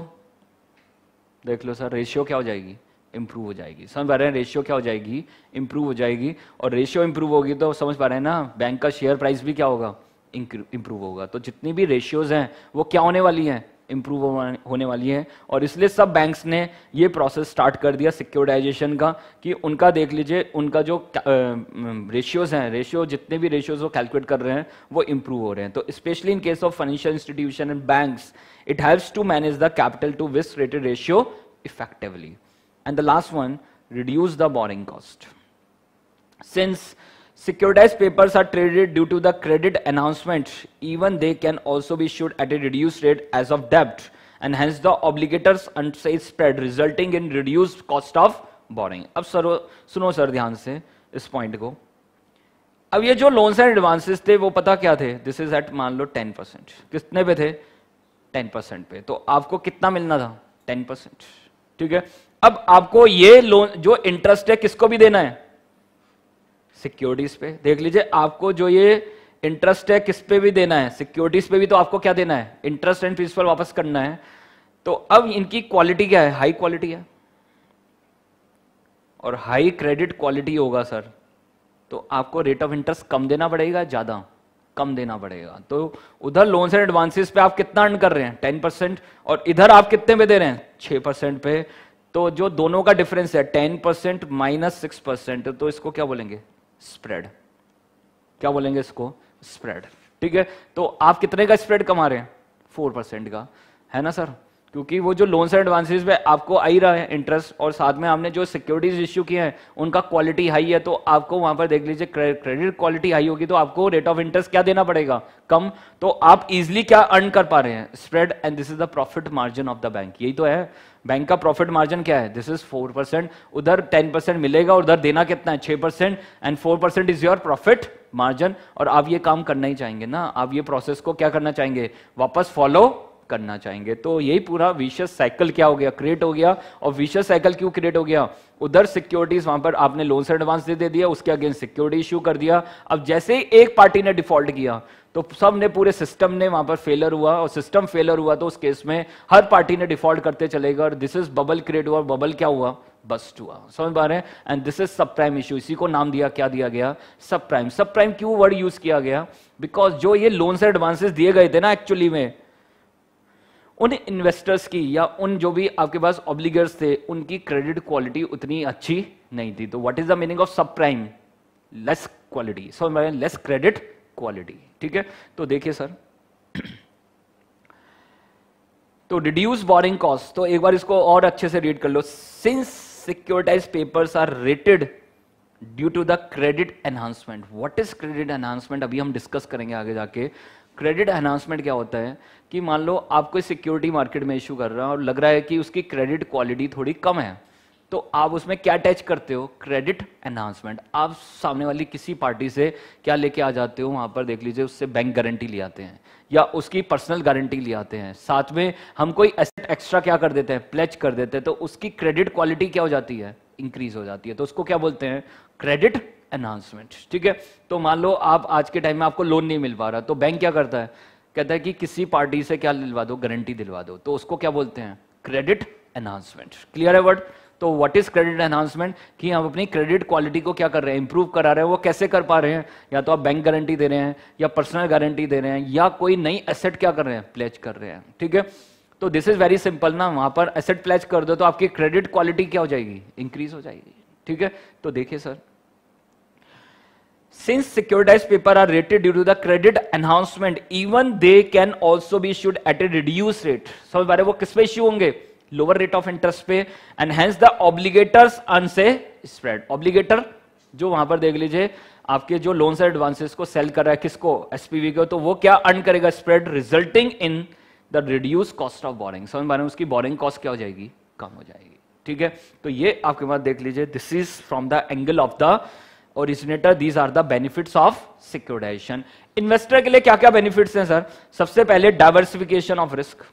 Speaker 1: देख लो सर, रेशियो क्या हो जाएगी, इंप्रूव हो जाएगी। समझ पा रहे हैं, रेशियो क्या हो जाएगी, इंप्रूव हो जाएगी। और रेशियो इंप्रूव होगी तो समझ पा रहे हैं ना, बैंक का शेयर प्राइस भी क्या होगा, इंप्रूव होगा। तो जितनी भी रेशियोज हैं वो क्या होने वाली हैं, इंप्रूव होने वाली है। और इसलिए सब बैंक्स ने ये प्रोसेस स्टार्ट कर दिया सिक्योरिटाइजेशन का, कि उनका देख लीजिए, उनका जो रेशियोज हैं, रेशियो जितने भी रेशियोज वो कैलकुलेट कर रहे हैं वो इंप्रूव हो रहे हैं। तो specially in case of financial institution and banks, it helps to manage the capital to risk rated ratio effectively. And the last one, reduce the borrowing cost. Since securitized papers are traded due to the credit announcement, even they can also be issued at a reduced rate as of debt, and hence the obligators unsafe spread resulting in reduced cost of borrowing. अब sir सुनो sir ध्यान से इस point को. अब ये जो loans and advances थे वो पता क्या थे, दिस इज एट मान लो 10%. कितने पे थे? 10% पे. तो आपको कितना मिलना था? 10%. ठीक है. अब आपको ये लोन जो इंटरेस्ट है किसको भी देना है? सिक्योरिटीज पे. देख लीजिए, आपको जो ये इंटरेस्ट है किस पे भी देना है? सिक्योरिटीज पे भी. तो आपको क्या देना है? इंटरेस्ट एंड प्रिंसिपल वापस करना है. तो अब इनकी क्वालिटी क्या है? हाई क्वालिटी है. और हाई क्रेडिट क्वालिटी होगा सर, तो आपको रेट ऑफ इंटरेस्ट कम देना पड़ेगा, ज्यादा कम देना पड़ेगा. तो उधर लोन्स एंड एडवांसेस पे आप कितना अर्न कर रहे हैं? 10%. और इधर आप कितने पे दे रहे हैं? 6% पे. तो जो दोनों का डिफरेंस है 10% माइनस 6%, तो इसको क्या बोलेंगे? स्प्रेड. क्या बोलेंगे इसको? स्प्रेड. ठीक है. तो आप कितने का स्प्रेड कमा रहे हैं? 4% का, है ना सर? क्योंकि वो जो लोन्स एंड एडवांसेस पे आपको आ ही रहा है इंटरेस्ट, और साथ में आपने जो सिक्योरिटीज इश्यू किए हैं उनका क्वालिटी हाई है, तो आपको वहां पर देख लीजिए क्रेडिट क्वालिटी हाई होगी तो आपको रेट ऑफ इंटरेस्ट क्या देना पड़ेगा? कम. तो आप इजिली क्या अर्न कर पा रहे हैं? Spread. And this is the profit margin of the bank. यही तो है बैंक का प्रॉफिट मार्जिन. क्या है? This is 4%. उधर 10% मिलेगा, उधर देना कितना है? 6%. And 4% is your profit margin. और आप ये काम करना ही चाहेंगे ना, आप ये प्रोसेस को क्या करना चाहेंगे? वापस फॉलो करना चाहेंगे. तो यही पूरा विशियस साइकिल क्या हो गया? क्रिएट हो गया. और विशियस साइकिल क्यों क्रिएट हो गया? उधर सिक्योरिटीज, वहां पर आपने लोन से एडवांस दे दिया, उसके अगेंस्ट सिक्योरिटी इश्यू कर दिया. अब जैसे ही एक पार्टी ने डिफॉल्ट किया तो सब ने, पूरे सिस्टम ने वहां पर फेलर हुआ, और सिस्टम फेलर हुआ तो उस केस में हर पार्टी ने डिफॉल्ट करते चलेगा. और दिस इज बबल क्रिएट हुआ. बबल क्या हुआ? बस्ट हुआ. समझ पा रहे हैं? एंड दिस इज सब प्राइम इश्यू. इसी को नाम दिया, क्या दिया गया? सब प्राइम. सब प्राइम क्यों वर्ड यूज किया गया? बिकॉज जो ये लोन से एडवांसेस दिए गए थे ना, एक्चुअली में उन इन्वेस्टर्स की या उन जो भी आपके पास ऑब्लिगर्स थे उनकी क्रेडिट क्वालिटी उतनी अच्छी नहीं थी. तो what is the meaning of sub prime? Less quality. समझ में? Less credit quality. ठीक है. तो देखिए सर, तो रिड्यूस बोरिंग कॉस्ट. तो एक बार इसको और अच्छे से रीड कर लो. Since securitize papers are rated due to the credit enhancement. What is credit enhancement? अभी हम डिस्कस करेंगे आगे जाके. क्रेडिट एनहांसमेंट क्या होता है कि मान लो आप कोई सिक्योरिटी मार्केट में इशू कर रहा है और लग रहा है कि उसकी क्रेडिट क्वालिटी थोड़ी कम है, तो आप उसमें क्या अटैच करते हो? Credit enhancement. आप सामने वाली किसी पार्टी से क्या लेके आ जाते हो? वहां पर देख लीजिए, उससे बैंक गारंटी ले आते हैं या उसकी पर्सनल गारंटी ले आते हैं. साथ में हम कोई एसेट एक्स्ट्रा क्या कर देते हैं? प्लेज कर देते हैं. तो उसकी क्रेडिट क्वालिटी क्या हो जाती है? इंक्रीज हो जाती है. तो उसको क्या बोलते हैं? Credit enhancement. ठीक है. तो मान लो आप आज के टाइम में आपको लोन नहीं मिल पा रहा, तो बैंक क्या करता है? कहता है कि किसी पार्टी से क्या दिलवा दो? गारंटी दिलवा दो. तो उसको क्या बोलते हैं? Credit enhancement. क्लियर है वर्ड? तो व्हाट इज क्रेडिट एनहांसमेंट? कि हम अपनी क्रेडिट क्वालिटी को क्या कर रहे हैं? इंप्रूव करा रहे हैं. वो कैसे कर पा रहे हैं? या तो आप बैंक गारंटी दे रहे हैं, या पर्सनल गारंटी दे रहे हैं, या कोई नई एसेट क्या कर रहे हैं? प्लेज कर रहे हैं. ठीक है. तो दिस इज वेरी सिंपल ना. वहां पर एसेट प्लेज कर दो तो आपकी क्रेडिट क्वालिटी क्या हो जाएगी? इंक्रीज हो जाएगी. ठीक है. तो देखिए sir, since securitized paper are rated due to the credit enhancement, even they can also be issued at a reduced rate. समझ पा रहे? वो किस पे इश्यू होंगे? लोअर रेट ऑफ इंटरेस्ट पे. एंड हेंस द ऑब्लिगेटर्स अर्न से स्प्रेड. ऑब्लिगेटर जो वहां पर देख लीजिए आपके जो लोन्स एंड एडवांसेस को सेल कर रहा है, किसको? एसपीवी को. तो वो क्या अर्न करेगा? Spread. Resulting in the reduce cost of boring. समझ पा रहे? उसकी बोरिंग कॉस्ट क्या हो जाएगी? कम हो जाएगी. ठीक है. तो ये आपके पास देख लीजिए, this is from the angle of the originator. These are the benefits of securitization. Investor के लिए क्या क्या बेनिफिट्स हैं सर? सबसे पहले डाइवर्सिफिकेशन ऑफ रिस्क.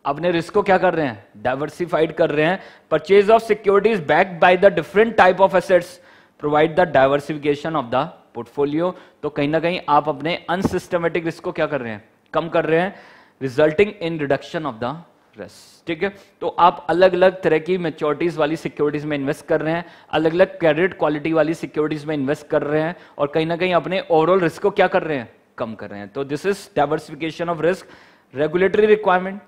Speaker 1: अपने रिस्क को क्या कर रहे हैं? डाइवर्सिफाइड कर रहे हैं. Purchase of securities backed by the different type of assets provide the diversification of the portfolio. तो कहीं ना कहीं आप अपने अनसिस्टमेटिक रिस्क को क्या कर रहे हैं? कम कर रहे हैं, resulting in reduction of the risk. ठीक है. तो आप अलग अलग तरह की मैच्योरिटीज वाली सिक्योरिटीज में इन्वेस्ट कर रहे हैं, अलग अलग क्रेडिट क्वालिटी वाली सिक्योरिटीज में इन्वेस्ट कर रहे हैं, और कहीं ना कहीं अपने ओवरऑल रिस्क को क्या कर रहे हैं? कम कर रहे हैं. तो this is diversification of risk. Regulatory requirement.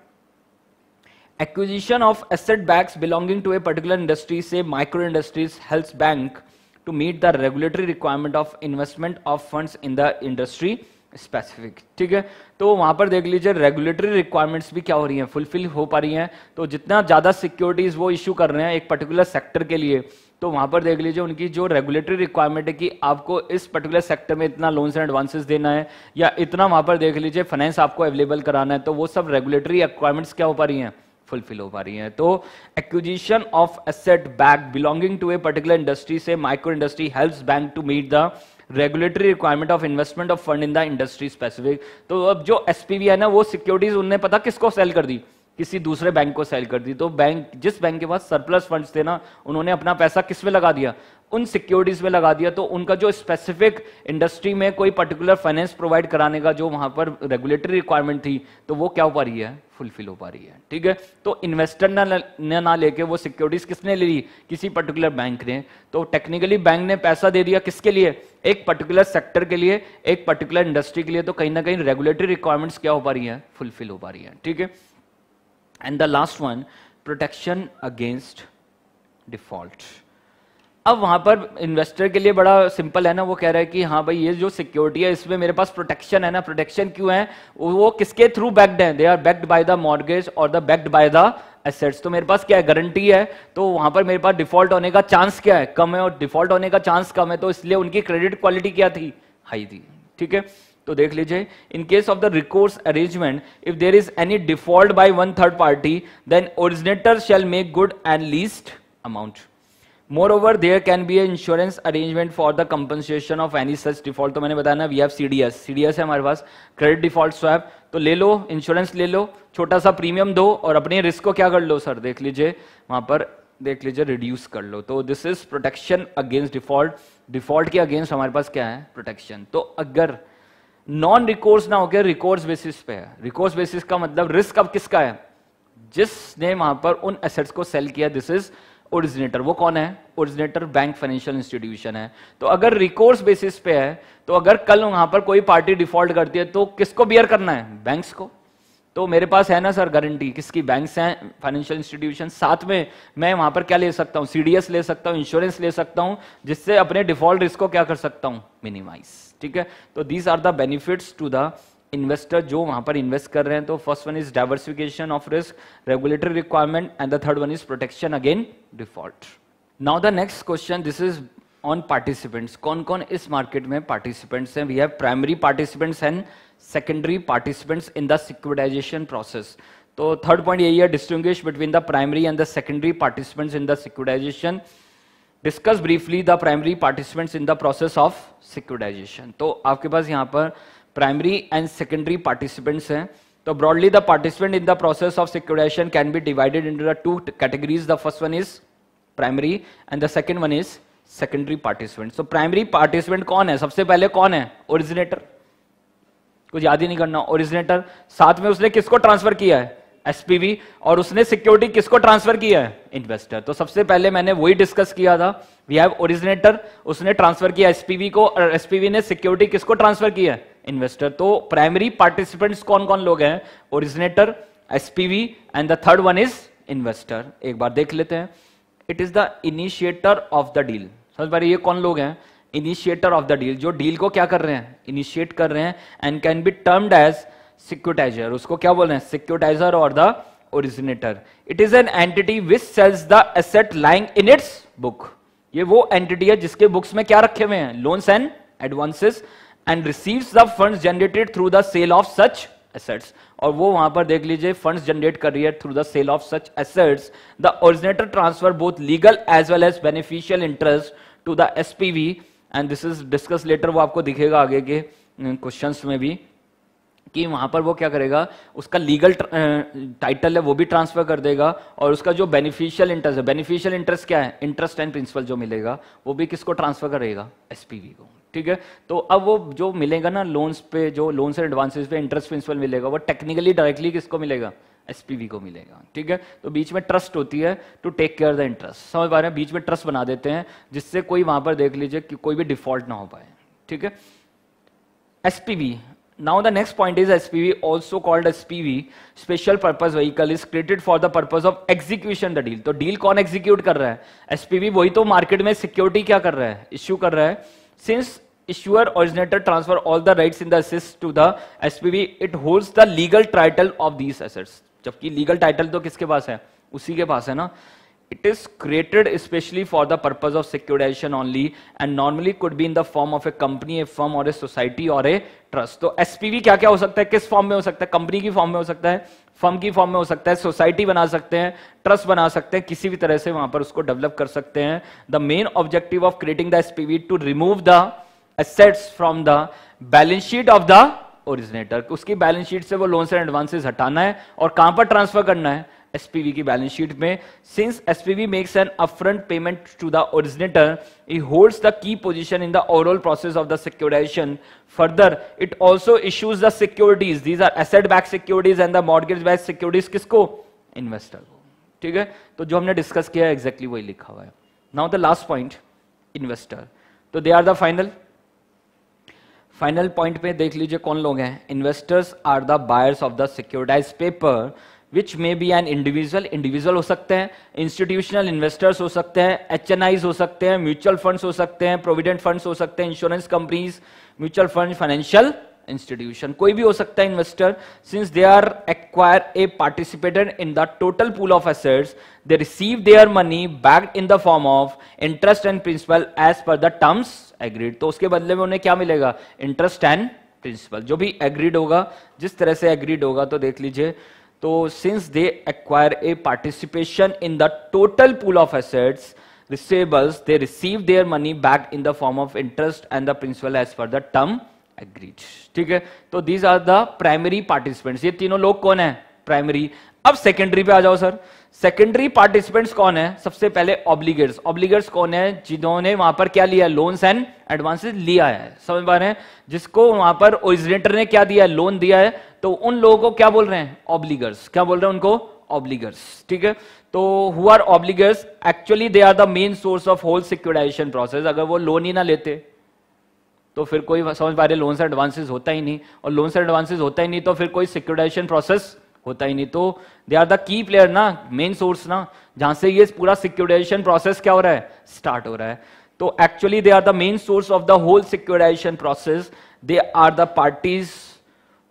Speaker 1: Acquisition of asset backs belonging to a particular industry, say micro industries, helps bank to meet the regulatory requirement of investment of funds in the industry specific. ठीक है. तो वहां पर देख लीजिए regulatory requirements भी क्या हो रही हैं? फुलफिल हो पा रही हैं. तो जितना ज्यादा सिक्योरिटीज वो इश्यू कर रहे हैं एक पर्टिकुलर सेक्टर के लिए, तो वहां पर देख लीजिए उनकी जो रेगुलेटरी रिक्वायरमेंट है कि आपको इस पर्टिकुलर सेक्टर में इतना लोन्स एंड एडवांसेस देना है या इतना वहां पर देख लीजिए फाइनेंस आपको अवेलेबल कराना है, तो वो सब रेगुलेटरी रिक्वायरमेंट्स क्या हो पा रही हैं, फुलफिल हो पा रही है। तो acquisition of asset back belonging to a particular industry से micro industry helps bank to meet the regulatory requirement of investment of fund in the industry specific. तो अब जो एसपीवी है ना, वो सिक्योरिटीज उन्होंने पता किसको सेल कर दी, किसी दूसरे बैंक को सेल कर दी। तो बैंक, जिस बैंक के पास सरप्लस फंड्स थे ना, उन्होंने अपना पैसा किस में लगा दिया, उन सिक्योरिटीज में लगा दिया। तो उनका जो स्पेसिफिक इंडस्ट्री में कोई पर्टिकुलर फाइनेंस प्रोवाइड कराने का जो वहां पर रेगुलेटरी रिक्वायरमेंट थी, तो वो क्या हो पा रही है, फुलफिल हो पा रही है। ठीक है, तो इन्वेस्टर ना लेके वो सिक्योरिटीज किसने ले ली, किसी पर्टिकुलर बैंक ने। तो टेक्निकली बैंक ने पैसा दे दिया किसके लिए, एक पर्टिकुलर सेक्टर के लिए, एक पर्टिकुलर इंडस्ट्री के लिए। तो कहीं ना कहीं रेगुलेटरी रिक्वायरमेंट्स क्या हो पा रही है, फुलफिल हो पा रही है। ठीक है, and the last one, protection against default. अब वहां पर इन्वेस्टर के लिए बड़ा सिंपल है ना, वो कह रहा है कि हाँ भाई ये जो सिक्योरिटी है इसमें मेरे पास प्रोटेक्शन है ना। प्रोटेक्शन क्यों है, वो किसके थ्रू बैक्ड है, they are backed by the mortgage और the backed by the assets. तो मेरे पास क्या है, गारंटी है। तो वहां पर मेरे पास डिफॉल्ट होने का चांस क्या है, कम है, और डिफॉल्ट होने का चांस कम है, तो इसलिए उनकी क्रेडिट क्वालिटी क्या थी, हाई थी। ठीक है, तो देख लीजिए, in case of the recourse arrangement, if there is any default by one third party, then originator shall make good and least amount. Moreover, there can be an insurance arrangement for the compensation of any such default। तो मैंने बताया ना, we have CDS है हमारे पास, credit default swap. तो ले लो, insurance ले लो, छोटा सा प्रीमियम दो और अपने रिस्क को क्या कर लो सर, देख लीजिए वहां पर, देख लीजिए रिड्यूस कर लो। तो this is protection against default. Default के अगेंस्ट हमारे पास क्या है, प्रोटेक्शन। तो अगर नॉन रिकोर्स ना होकर रिकोर्स बेसिस पे है, रिकोर्स बेसिस का मतलब रिस्क अब किसका है, जिसने वहां पर उन एसेट्स को सेल किया, दिस इज ओरिजिनेटर। वो कौन है, ओरिजिनेटर बैंक फाइनेंशियल इंस्टीट्यूशन है। तो अगर रिकोर्स बेसिस पे है, तो अगर कल वहां पर कोई पार्टी डिफॉल्ट करती है तो किसको बियर करना है, बैंक्स को। तो मेरे पास है ना सर गारंटी, किसकी, बैंक्स हैं, फाइनेंशियल इंस्टीट्यूशन। साथ में मैं वहां पर क्या ले सकता हूं, सीडीएस ले सकता हूं, इंश्योरेंस ले सकता हूं, जिससे अपने डिफॉल्ट रिस्क को क्या कर सकता हूं, मिनिमाइज। ठीक है, तो these are the benefits to the investor जो वहां पर इन्वेस्ट कर रहे हैं। तो first one is diversification of risk, regulatory requirement, and the third one is protection again default. Now the next question, this is on participants. कौन कौन इस मार्केट में पार्टिसिपेंट्स हैं, we have primary participants and secondary participants in the securitization process. तो third point यही है, distinguish between the primary and the secondary participants in the securitization. Discuss briefly the primary participants in the process of securitization. तो आपके पास यहाँ पर primary and secondary participants हैं। तो broadly the participant in the process of securitisation can be divided into the two categories. The first one is primary and the second one is secondary participant. तो primary participant कौन है, सबसे पहले कौन है, originator. कुछ याद ही नहीं करना, ओरिजिनेटर। साथ में उसने किसको ट्रांसफर किया है, एसपीवी, और उसने सिक्योरिटी किसको ट्रांसफर किया है, इन्वेस्टर। तो सबसे पहले मैंने वही डिस्कस किया था, वी हैव ओरिजिनेटर, उसने ट्रांसफर किया एसपीवी को, और एसपीवी ने सिक्योरिटी किसको ट्रांसफर किया है, इन्वेस्टर। तो प्राइमरी पार्टिसिपेंट्स कौन कौन लोग हैं, originator, SPV and the third one is investor. एक बार देख लेते हैं, it is the initiator of the deal. समझ पा रहे, ये कौन लोग हैं, इनिशिएटर ऑफ द डील, जो डील को क्या कर रहे हैं, इनिशिएट कर रहे हैं, and can be termed as securitizer. उसको क्या बोल रहे हैं, सिक्योरिटाइजर और the originator. It is an entity which sells the asset lying in its book. ये वो एंटिटी है जिसके बुक्स में क्या रखे हुए हैं, loans and advances, and receives the funds generated through the sale of such assets. और वो वहां पर देख लीजिए फंड्स जनरेट कर रही है through the sale of such assets. The originator transfer both legal as well as beneficial interest to the SPV, and this is discuss later. वो आपको दिखेगा आगे के क्वेश्चंस में भी कि वहां पर वो क्या करेगा, उसका लीगल टाइटल है वो भी ट्रांसफर कर देगा, और उसका जो बेनिफिशियल इंटरेस्ट है, बेनिफिशियल इंटरेस्ट क्या है, इंटरेस्ट एंड प्रिंसिपल जो मिलेगा वो भी किसको ट्रांसफर करेगा, एसपीवी को। ठीक है, तो अब वो जो मिलेगा ना लोन्स पे, जो लोन्स एंड एडवांसेस पे इंटरेस्ट प्रिंसिपल मिलेगा, वो टेक्निकली डायरेक्टली किसको मिलेगा, एसपीवी को मिलेगा। ठीक है, तो बीच में ट्रस्ट होती है to take care the interest. समझ पा रहे हैं, बीच में ट्रस्ट बना देते हैं जिससे कोई वहां पर देख लीजिए कि कोई भी डिफॉल्ट ना हो पाए। ठीक है, SPV. Now the next point is SPV, also called SPV, special purpose vehicle, is created for the purpose of execution the deal। तो डील कौन एग्जीक्यूट कर रहा है, SPV। वही तो मार्केट में सिक्योरिटी क्या कर रहा है, इश्यू कर रहा है। Since issuer originator transfer all the rights in the assets to the SPV, it holds the legal title of these assets। जबकि लीगल टाइटल तो किसके पास है, उसी के पास है ना। It is created especially for the purpose of securitization only and normally could be in the form of a company, a firm or a society or a trust. तो SPV क्या क्या हो सकता है, किस फॉर्म में हो सकता है? कंपनी की फॉर्म में हो सकता है, फर्म की फॉर्म में हो सकता है, सोसाइटी बना सकते हैं, ट्रस्ट बना सकते हैं, किसी भी तरह से वहां पर उसको डेवलप कर सकते हैं. The main objective of creating the SPV to remove the assets from the balance sheet of the originator. उसकी बैलेंस शीट से वो लोन्स एंड एडवांसेस हटाना है और कहां पर ट्रांसफर करना है? SPV की बैलेंस शीट में. Since SPV makes an upfront payment to the originator, it holds the key position in the overall process of the securitization. Further, it also issues the securities. These are asset-backed securities and the mortgage-backed securities. किसको? Investor को. ठीक है, तो जो हमने discuss किया है exactly वही लिखा हुआ है. Now the last point, investor. तो they are the final point पे देख लीजिए कौन लोग हैं. Investors are the buyers of the securitized paper which may be an individual हो सकते हैं, इंस्टीट्यूशनल इन्वेस्टर्स हो सकते हैं, HNIs हो सकते हैं, म्यूचुअल फंड्स हो सकते हैं, प्रोविडेंट फंड्स हो सकते हैं, insurance companies, mutual fund, financial institution, कोई भी हो सकता है investor. Since they are acquire a participated in the total pool of assets, they receive their money back in the form of interest and principal as per the terms agreed. तो उसके बदले में उन्हें क्या मिलेगा? इंटरेस्ट एंड प्रिंसिपल, जो भी agreed होगा, जिस तरह से एग्रीड होगा. तो देख लीजिए, तो since they acquire a participation in the total pool of assets, receivables, they receive their money back in the form of interest and the principal as per the term agreed. ठीक है, तो these are the primary participants. ये तीनों लोग कौन है? Primary. अब secondary पे आ जाओ सर. सेकेंडरी पार्टिसिपेंट्स कौन है? सबसे पहले ऑब्लिगेट्स. ऑब्लिगेट्स कौन है? जिन्होंने वहां पर क्या लिया? लोन्स एंड एडवांसेस लिया है. समझ पा रहे हैं? जिसको वहां पर ओरिजिनेटर ने क्या दिया है? लोन दिया है. तो उन लोगों को क्या बोल रहे हैं? ऑब्लिगर्स. क्या बोल रहे हैं उनको? ऑब्लिगर्स. ठीक है, तो who are obligors? Actually they are the main source of whole securitization process. अगर वो लोन ही ना लेते तो फिर कोई, समझ पा रहे, लोन्स एंड एडवांसेस होता ही नहीं, और लोन्स एंड एडवांसेस होता ही नहीं तो फिर कोई सिक्योराइजेशन प्रोसेस होता ही नहीं. तो they are the key player ना, मेन सोर्स ना, जहां से ये पूरा सिक्योराइजेशन प्रोसेस क्या हो रहा है? स्टार्ट हो रहा है. तो actually they are the main source of the whole securitization process. They are the parties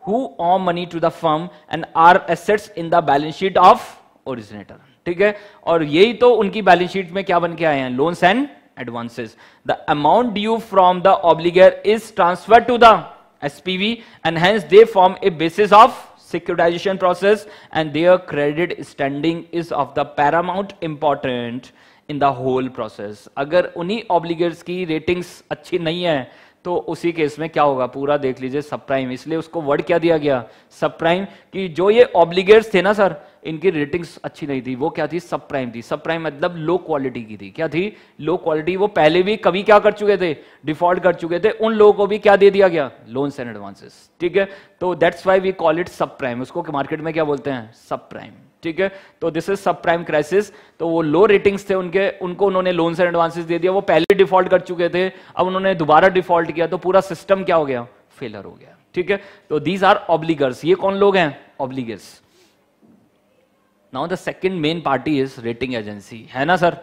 Speaker 1: who owe money to the firm and are assets in the balance sheet of originator. ठीक है, और यही तो उनकी बैलेंस शीट में क्या बन के आए हैं? Loans and advances. The amount due from the obligor is transfer to the SPV and hence they form a basis of securitization process and their credit standing is of the paramount important in the whole process. अगर उन्हीं ऑब्लिगर्स की ratings अच्छी नहीं है तो उसी case में क्या होगा? पूरा देख लीजिए सब प्राइम. इसलिए उसको वर्ड क्या दिया गया? सब प्राइम. कि जो ये ऑब्लिगेट्स थे ना सर, इनकी रेटिंग्स अच्छी नहीं थी. वो क्या थी? सब प्राइम थी. सब प्राइम मतलब लो क्वालिटी की थी. क्या थी? Low quality. वो पहले भी कभी क्या कर चुके थे? डिफॉल्ट कर चुके थे. उन लोगों को भी क्या दे दिया गया? Loans and advances. ठीक है, तो that's why we call it subprime. उसको मार्केट में क्या बोलते हैं? Subprime. ठीक है, तो this is subprime crisis. तो वो लो रेटिंग्स थे उनके, उनको उन्होंने लोन्स एंड एडवांसेस दे दिया. वो पहले डिफॉल्ट कर चुके थे, अब उन्होंने दोबारा डिफॉल्ट किया, तो पूरा सिस्टम क्या हो गया? फेलर हो गया. ठीक है, तो दीज आर ऑब्लिगर्स. ये कौन लोग हैं? Obligors. Now the second main party is rating agency. है ना सर?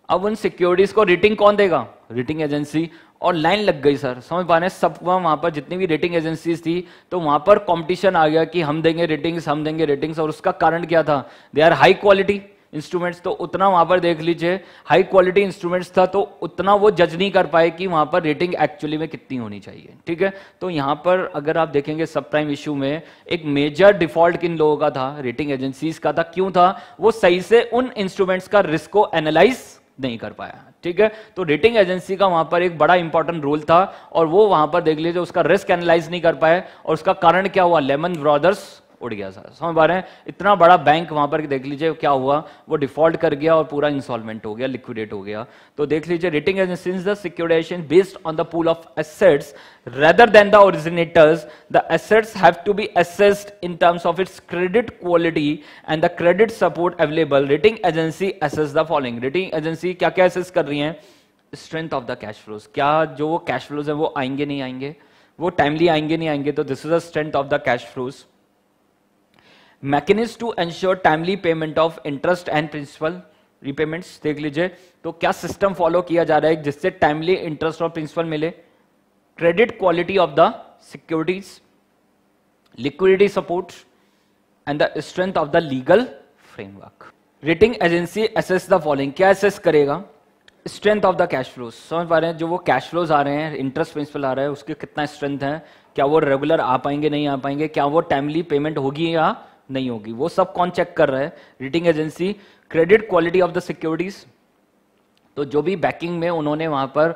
Speaker 1: अब उन सिक्योरिटीज को रेटिंग कौन देगा? Rating agency. और लाइन लग गई सर, समझ पा रहे हैं? सब वहां पर जितनी भी रेटिंग एजेंसीज थी, तो वहां पर कंपटीशन आ गया कि हम देंगे रेटिंग्स, हम देंगे रेटिंग्स. और उसका कारण क्या था? They are high quality instruments. तो उतना वहां पर देख लीजिए हाई क्वालिटी इंस्ट्रूमेंट्स था, तो उतना वो जज नहीं कर पाए कि वहां पर रेटिंग एक्चुअली में कितनी होनी चाहिए. ठीक है, तो यहां पर अगर आप देखेंगे सब प्राइम इश्यू में एक मेजर डिफॉल्ट किन लोगों का था? रेटिंग एजेंसीज का था. क्यों था? वो सही से उन इंस्ट्रूमेंट्स का रिस्क को एनालाइज नहीं कर पाया. ठीक है, तो रेटिंग एजेंसी का वहां पर एक बड़ा इंपॉर्टेंट रोल था, और वो वहां पर देख लीजिए उसका रिस्क एनालाइज नहीं कर पाए. और उसका कारण क्या हुआ? लेमन ब्रदर्स उड़ गया सर. समझ पा रहे हैं? इतना बड़ा बैंक वहां पर देख लीजिए क्या हुआ? वो डिफॉल्ट कर गया और पूरा इंसॉल्वेंट हो गया, लिक्विडेट हो गया. तो देख लीजिए rating agency the securitisation based on the pool of assets rather than the originators, the assets have to be assessed in terms of its credit quality and the credit support available. Rating agency assess the following. Rating agency क्या क्या assess कर रही हैं? Strength of the cash flows. क्या जो वो cash flows है वो आएंगे नहीं आएंगे, वो timely आएंगे नहीं आएंगे, तो this is the strength of the cash flows. Mechanism to ensure timely payment of interest and principal repayments. देख लीजिए तो क्या सिस्टम फॉलो किया जा रहा है जिससे टाइमली इंटरेस्ट और प्रिंसिपल मिले? Credit quality of the securities, liquidity support and the strength of the legal framework. Rating agency assess the following, क्या एसेस करेगा? Strength of the cash flows, समझ पा रहे हैं? जो वो कैश फ्लोज आ रहे हैं, इंटरेस्ट प्रिंसिपल आ रहा है, उसके कितना स्ट्रेंथ है, क्या वो रेगुलर आ पाएंगे नहीं आ पाएंगे, क्या वो टाइमली पेमेंट होगी या नहीं होगी, वो सब कौन चेक कर रहा है? Rating agency. Credit quality of the securities, तो जो भी बैकिंग में उन्होंने वहां पर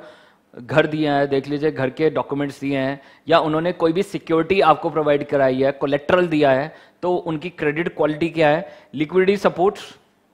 Speaker 1: घर दिया है, देख लीजिए घर के डॉक्यूमेंट्स दिए हैं, या उन्होंने कोई भी सिक्योरिटी आपको प्रोवाइड कराई है, कोलेट्रल दिया है, तो उनकी क्रेडिट क्वालिटी क्या है? लिक्विडिटी सपोर्ट,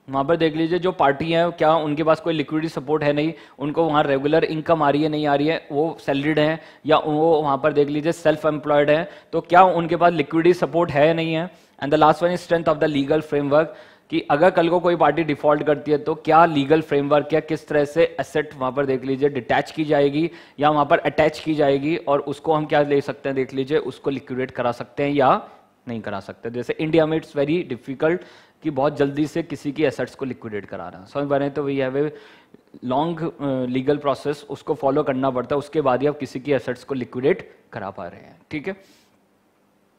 Speaker 1: वहां पर देख लीजिए जो पार्टी है क्या उनके पास कोई लिक्विडिटी सपोर्ट है नहीं, उनको वहां रेगुलर इनकम आ रही है नहीं आ रही है, वो सैलरीड है या वो वहां पर देख लीजिए सेल्फ एम्प्लॉयड है, तो क्या उनके पास लिक्विडिटी सपोर्ट है नहीं है? And the last one is strength of the legal framework, कि अगर कल को कोई पार्टी डिफॉल्ट करती है तो क्या लीगल फ्रेमवर्क, क्या किस तरह से एसेट वहां पर देख लीजिए डिटैच की जाएगी या वहां पर अटैच की जाएगी, और उसको हम क्या ले सकते हैं, देख लीजिए उसको लिक्विडेट करा सकते हैं या नहीं करा सकते। जैसे इंडिया में इट्स वेरी डिफिकल्ट कि बहुत जल्दी से किसी की एसेट्स को लिक्विडेट करा रहा है, समझ पा रहे हैं? तो we have a long legal process, उसको फॉलो करना पड़ता है, उसके बाद ही आप किसी की एसेट्स को लिक्विडेट करा पा रहे हैं, ठीक है?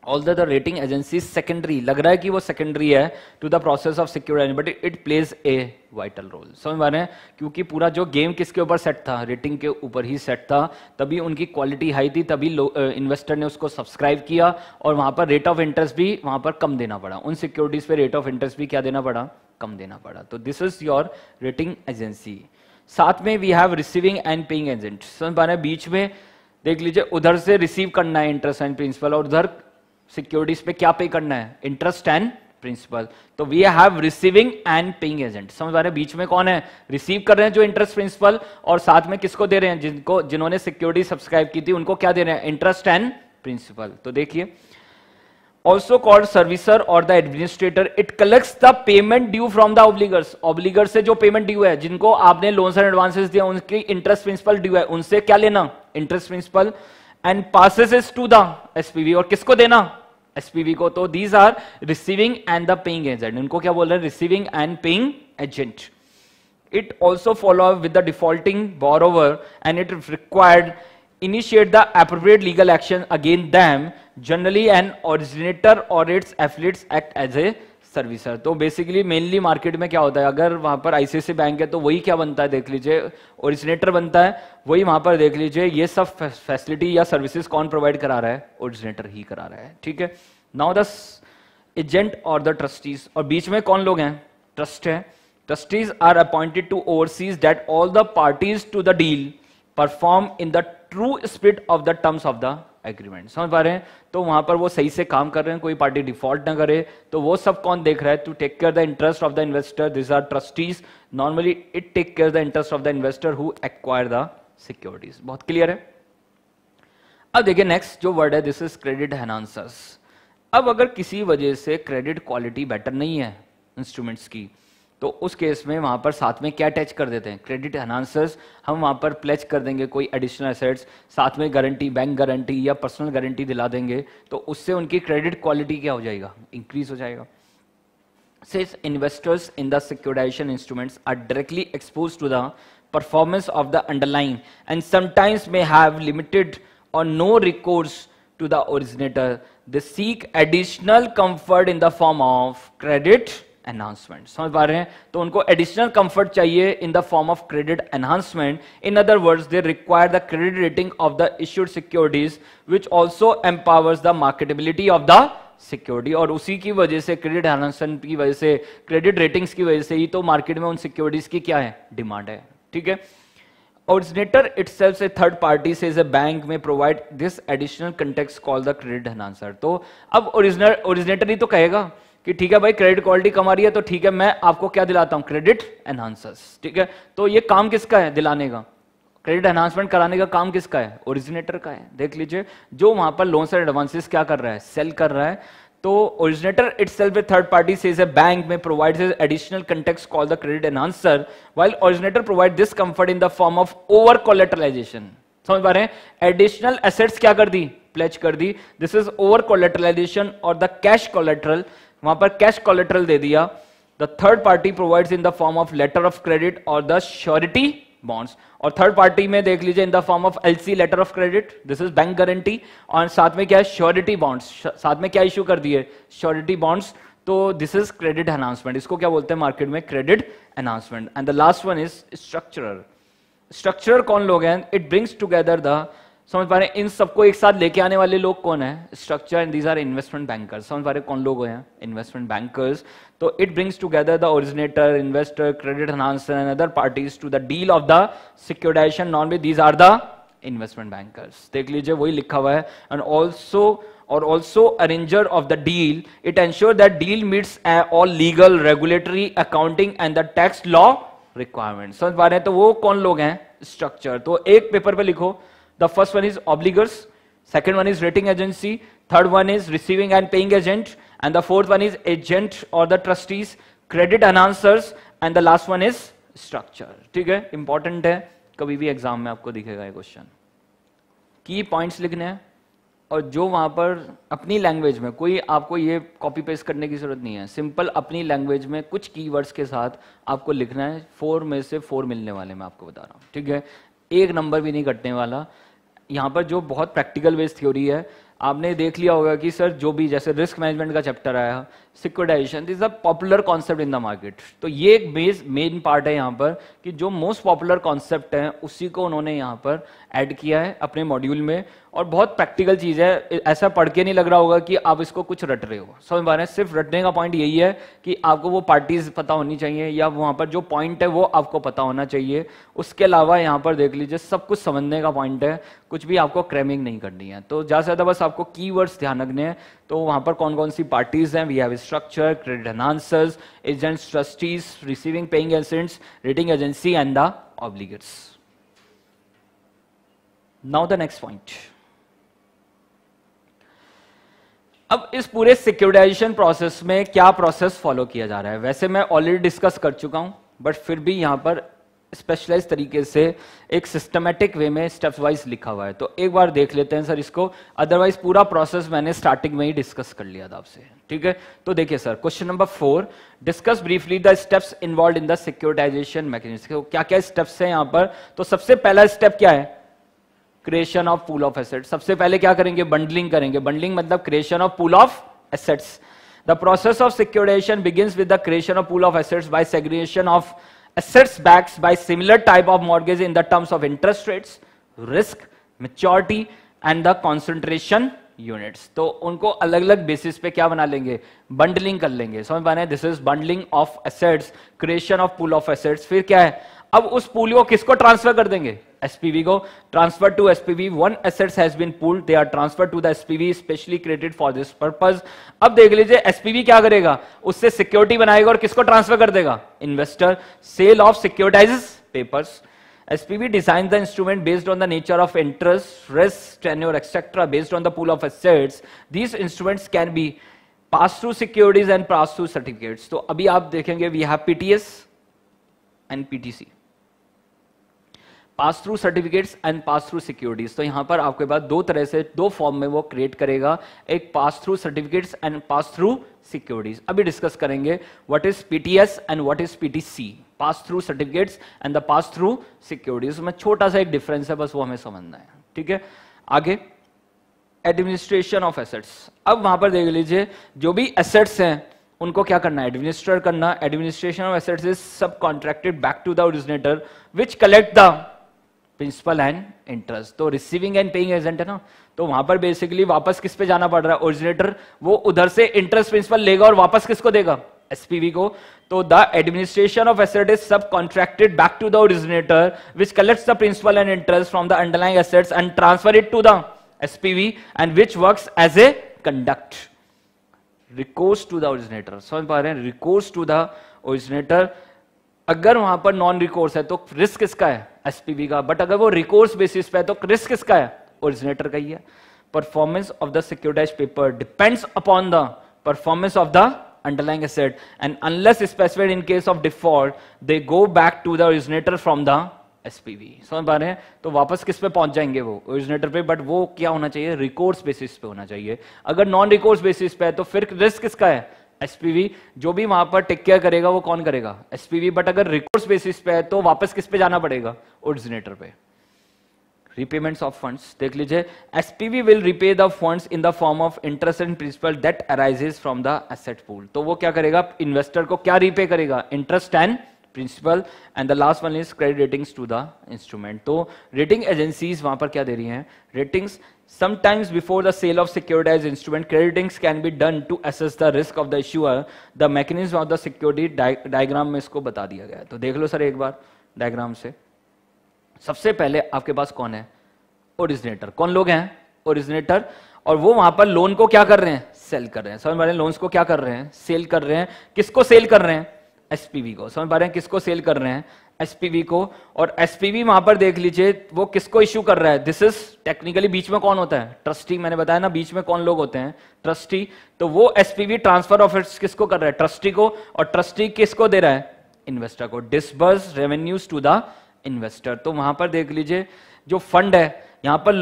Speaker 1: Although the rating agency secondary, लग रहा है कि वो secondary है to the process of securing, but it plays a vital role. समझ पा रहे हैं? क्योंकि पूरा जो गेम किसके ऊपर सेट था, रेटिंग के ऊपर ही सेट था, तभी उनकी क्वालिटी हाई थी, तभी इन्वेस्टर ने उसको सब्सक्राइब किया, और वहां पर रेट ऑफ इंटरेस्ट भी वहां पर कम देना पड़ा, उन सिक्योरिटीज पे रेट ऑफ इंटरेस्ट भी क्या देना पड़ा? कम देना पड़ा। तो this is your rating agency. साथ में we have receiving and paying agent, समझ पा रहे हैं? बीच में देख लीजिए उधर से रिसीव करना है इंटरेस्ट एंड प्रिंसिपल, और उधर सिक्योरिटीज पे क्या पे करना है? Interest and principal. तो we have receiving and paying agent, समझ पा रहे हैं? बीच में कौन है? रिसीव कर रहे हैं जो इंटरेस्ट प्रिंसिपल, और साथ में किसको दे रहे हैं? जिन्होंने सिक्योरिटी सब्सक्राइब की थी उनको क्या दे रहे हैं? Interest and principal. तो देखिए, ऑल्सो कॉल्ड सर्विसर और the administrator, it collects the payment due from the obligors, obligor से जो पेमेंट ड्यू है, जिनको आपने लोन्स एंड एडवांसेस दिया उनकी इंटरेस्ट प्रिंसिपल ड्यू है, उनसे क्या लेना? Interest principal, and passes it to the SPV, और किसको देना? एसपीवी को। तो these are receiving and the paying agent, इनको क्या बोल रहे हैं? Receiving and paying agent. It also follow with the defaulting borrower and it required initiate the appropriate legal action against them. Generally an originator or its affiliates act as a सर्विसर। तो basically mainly market में क्या होता है, अगर वहां पर ICICI bank है तो वही क्या बनता है, देख लीजिए ओरिजिनेटर बनता है, वही वहां पर देख लीजिए ये सब फैसिलिटी या सर्विसेज कौन प्रोवाइड करा रहा है? ओरिजिनेटर ही करा रहा है, ठीक है? नाउ द एजेंट और द ट्रस्टीज, और बीच में कौन लोग हैं? ट्रस्ट है। Trustees are appointed to oversees that all the parties to the deal perform in the true spirit of the terms of the agreement, समझ पा रहे हैं? तो वहां पर वो सही से काम कर रहे हैं, कोई पार्टी डिफॉल्ट ना करे, तो वो सब कौन देख रहा है? To take care the interest of the investor, this are trustees. Normally it take care the interest of the investor who acquire the securities. बहुत क्लियर है? अब देखिए नेक्स्ट जो वर्ड है, दिस इज क्रेडिट एनहांसर्स। अब अगर किसी वजह से क्रेडिट क्वालिटी बेटर नहीं है इंस्ट्रूमेंट्स की, तो उस केस में वहां पर साथ में क्या अटैच कर देते हैं? Credit enhancers. हम वहां पर प्लेज कर देंगे कोई एडिशनल एसेट्स, साथ में गारंटी, बैंक गारंटी या पर्सनल गारंटी दिला देंगे, तो उससे उनकी क्रेडिट क्वालिटी क्या हो जाएगा? इंक्रीज हो जाएगा। Since investors in the securitization instruments are directly exposed to the performance of the underlying and sometimes may have limited or no recourse to the originator, they seek additional comfort in the form of credit enhancement. समझ पा रहे हैं? तो उनको additional comfort चाहिए in the form of credit enhancement. In other words, they require the credit rating of the issued securities, which also empowers the marketability of the security. और उसी की वजह से, क्रेडिट एनहांसमेंट की वजह से, क्रेडिट रेटिंग्स की वजह से ही तो मार्केट में उन सिक्योरिटीज की क्या है? डिमांड है, ठीक है? Originator itself a third party says a bank may provide this additional context called the credit enhancer. तो अब originator ही तो कहेगा कि ठीक है भाई क्रेडिट क्वालिटी कम आ रही है तो ठीक है मैं आपको क्या दिलाता हूं? क्रेडिट एनहांसर्स, ठीक है? तो ये काम किसका है दिलाने का? क्रेडिट एनहांसमेंट कराने का काम किसका है? ओरिजिनेटर का है। देख लीजिए जो वहां पर लोन्स एंड एडवांसेस क्या कर रहा है? सेल कर रहा है। तो originator itself a third party says a bank में provides additional context called the credit enhancer, while originator provide this comfort in the form of over collateralization. समझ पा रहे हैं? एडिशनल एसेट्स क्या कर दी? प्लेज कर दी। दिस इज ओवर कोलेटरलाइजेशन और the cash collateral, वहां पर कैश कोलेटरल दे दिया। The third party provides in the form of letter of credit और द श्योरिटी बॉन्ड्स, और थर्ड पार्टी में देख लीजिए in the form of LC letter of credit, this is bank guarantee, और साथ में क्या है? Surety bonds. साथ में क्या इश्यू कर दिए? Surety bonds. तो दिस इज क्रेडिट एनहांसमेंट, इसको क्या बोलते हैं मार्केट में, credit enhancement. And the last one is स्ट्रक्चरर। स्ट्रक्चरर कौन लोग हैं, इट ब्रिंग्स टुगेदर द, समझ पा रहे हैं, इन सबको एक साथ लेके आने वाले लोग कौन है, structure, and these are investment bankers. समझ पा रहे हैं कौन लोग हैं, इन्वेस्टमेंट बैंकर्स। तो it brings together the originator, investor, credit enhancer and other parties to the deal of the securitization non with, these are the investment bankers. देख लीजिए वही लिखा हुआ है। And also arranger of the deal, it ensure that deal meets all legal, regulatory, accounting and the tax law requirements। समझ पा रहे हैं, तो वो कौन लोग हैं, स्ट्रक्चर। तो एक पेपर पे लिखो, the first one is obligors, second one is rating agency, third one is receiving and paying agent, and the fourth one is agent और the trustees, credit enhancers, and the last one is structure. ठीक है, important है, कभी भी exam में आपको दिखेगा ये क्वेश्चन। की पॉइंट्स लिखने हैं, और जो वहां पर अपनी लैंग्वेज में, कोई आपको ये कॉपी पेस्ट करने की जरूरत नहीं है, सिंपल अपनी लैंग्वेज में कुछ कीवर्ड्स के साथ आपको लिखना है। 4 में से 4 मिलने वाले, मैं आपको बता रहा हूँ। ठीक है, एक नंबर भी नहीं कटने वाला। यहाँ पर जो बहुत प्रैक्टिकल बेस्ड थ्योरी है, आपने देख लिया होगा कि सर जो भी जैसे रिस्क मैनेजमेंट का चैप्टर आया, securitisation, this is a popular concept in the market. तो ये एक मेन पार्ट है यहाँ पर कि जो मोस्ट पॉपुलर कॉन्सेप्ट है उसी को उन्होंने यहाँ पर ऐड किया है अपने मॉड्यूल में, और बहुत प्रैक्टिकल चीज है। ऐसा पढ़ के नहीं लग रहा होगा कि आप इसको कुछ रट रहे हो, समझ पा रहे हैं। सिर्फ रटने का पॉइंट यही है कि आपको वो पार्टीज पता होनी चाहिए, या वहां पर जो पॉइंट है वो आपको पता होना चाहिए। उसके अलावा यहाँ पर देख लीजिए सब कुछ समझने का पॉइंट है, कुछ भी आपको क्रैमिंग नहीं करनी है। तो ज्यादा से ज्यादा बस आपको कीवर्ड्स ध्यान रखने हैं। तो वहां पर कौन कौन सी पार्टीज हैं, we have structure, credit enhancers, agents, trustees, receiving paying agents, rating agency and the obligates. Now the next point. अब इस पूरे सिक्योराइजेशन प्रोसेस में क्या प्रोसेस फॉलो किया जा रहा है, वैसे मैं ऑलरेडी डिस्कस कर चुका हूं, बट फिर भी यहां पर स्पेशलाइज तरीके से एक सिस्टमैटिक वे में स्टेप्स वाइज लिखा हुआ है। तो एक बार देख लेते हैं सर इसको, अदरवाइज पूरा प्रोसेस मैंने स्टार्टिंग में ही डिस्कस कर लिया था आपसे। ठीक है, तो देखिए sir, question number 4, discuss briefly the steps involve in the securitization mechanism. क्या क्या स्टेप्स हैं यहां पर। तो सबसे पहला स्टेप क्या है, creation of pool of assets. सबसे पहले क्या करेंगे, बंडलिंग करेंगे। बंडलिंग मतलब creation of pool of assets. The process of securitisation begins with the creation of pool of assets bye segregation of assets backed by similar type of mortgage in the terms of interest rates, risk, maturity and the concentration units। तो उनको अलग अलग basis पे क्या बना लेंगे, bundling कर लेंगे। समझ पा रहे हैं, this is bundling of assets, creation of pool of assets. फिर क्या है, अब उस पूल को किसको ट्रांसफर कर देंगे, एसपीवी को। Transfer to SPV, one assets has been pooled, they are transfer to the SPV specially created for this purpose. अब देख लीजिए एसपीवी क्या करेगा, उससे सिक्योरिटी बनाएगा और किसको ट्रांसफर कर देगा, investor. Sale of securitized papers. SPV designs the instrument based on the nature of interest, risk, tenure, etc. based on the pool of assets. These instruments can be pass-through securities and pass-through certificates. तो अभी आप देखेंगे we have PTS and PTC. Pass through certificates and pass through securities. तो यहां पर आपके पास दो तरह से, दो फॉर्म में वो क्रिएट करेगा, एक पास through certificates and pass through securities. अभी डिस्कस करेंगे what is PTS and what is PTC, pass through certificates and the pass through securities में छोटा सा एक डिफरेंस है, बस वो हमें समझना है। ठीक है, आगे एडमिनिस्ट्रेशन ऑफ एसेट्स। अब वहां पर देख लीजिए जो भी एसेट्स हैं उनको क्या करना है, एडमिनिस्ट्रेट करना। एडमिनिस्ट्रेशन ऑफ एसेट्स इज सब contracted back to the originator which collect the principal and interest. तो रिसीविंग एंड पेइंग एजेंट है ना, तो वहां पर बेसिकली वापस किस पे जाना पड़ रहा है, ओरिजिनेटर। वो उधर से इंटरेस्ट प्रिंसिपल लेगा और वापस किसको देगा, एसपीवी को। तो the administration of asset is सब contracted back to the originator which collects the principal and interest from the underlying assets and transfer it to the SPV and which works as a conduct. Recourse to the originator, समझ पा रहे हैं, recourse to the originator. अगर वहां पर non recourse है तो risk किसका है, एसपीवी का, बट अगर वो रिकोर्स बेसिस पे है तो रिस्क किसका है, ओरिजिनेटर का ही है। Performance of the securitized paper depends upon the performance of the underlying asset and unless specified in case of default they go back to the originator from the SPV. समझ पा रहे हैं, तो वापस किस पे पहुंच जाएंगे, वो ओरिजिनेटर पे, बट वो क्या होना चाहिए, रिकोर्स बेसिस पे होना चाहिए। अगर नॉन रिकोर्स बेसिस पे है तो फिर रिस्क किसका है, एसपीवी। जो भी वहां पर टेक केयर करेगा वो कौन करेगा, एसपीवी। बट अगर रिकोर्स बेसिस पे है तो वापस किस पे जाना पड़ेगा, ओरिजिनेटर पे। रिपेमेंट्स ऑफ फंड्स देख लीजिए, SPV will repay the funds in the form of interest and principal that arises from the asset pool. तो वो क्या करेगा, इन्वेस्टर को क्या रिपे करेगा, interest and principal. And the last one is credit ratings to the instrument. तो rating agencies वहां पर क्या दे रही हैं, ratings. Sometimes before the sale of securitized instrument, credit ratings can be done to assess the risk of the issuer. The mechanism of the security diagram में इसको बता दिया गया है। तो देख लो सर एक बार डायग्राम से। सबसे पहले आपके पास कौन है, ओरिजिनेटर। कौन लोग हैं, ओरिजिनेटर। और वो वहां पर लोन को क्या कर रहे हैं, सेल कर रहे हैं। समझ पा रहे हैं, लोन्स को क्या कर रहे हैं, सेल कर रहे हैं। किसको सेल कर रहे हैं, एसपीवी को। समझ पा रहे हैं, किसको सेल कर रहे हैं, एसपीवी को। और एसपीवी वहां पर देख लीजिए वो किसको इश्यू कर रहा है, दिस इज टेक्निकली बीच में कौन होता है, ट्रस्टी। मैंने बताया ना बीच में कौन लोग होते हैं, ट्रस्टी। तो वो एसपीवी ट्रांसफर ऑफ इट्स किसको कर रहा है, ट्रस्टी को। और ट्रस्टी किसको दे रहा है, इन्वेस्टर को। Disburse revenues to the investor. तो वहां पर देख लीजिए जो फंड है यहां पर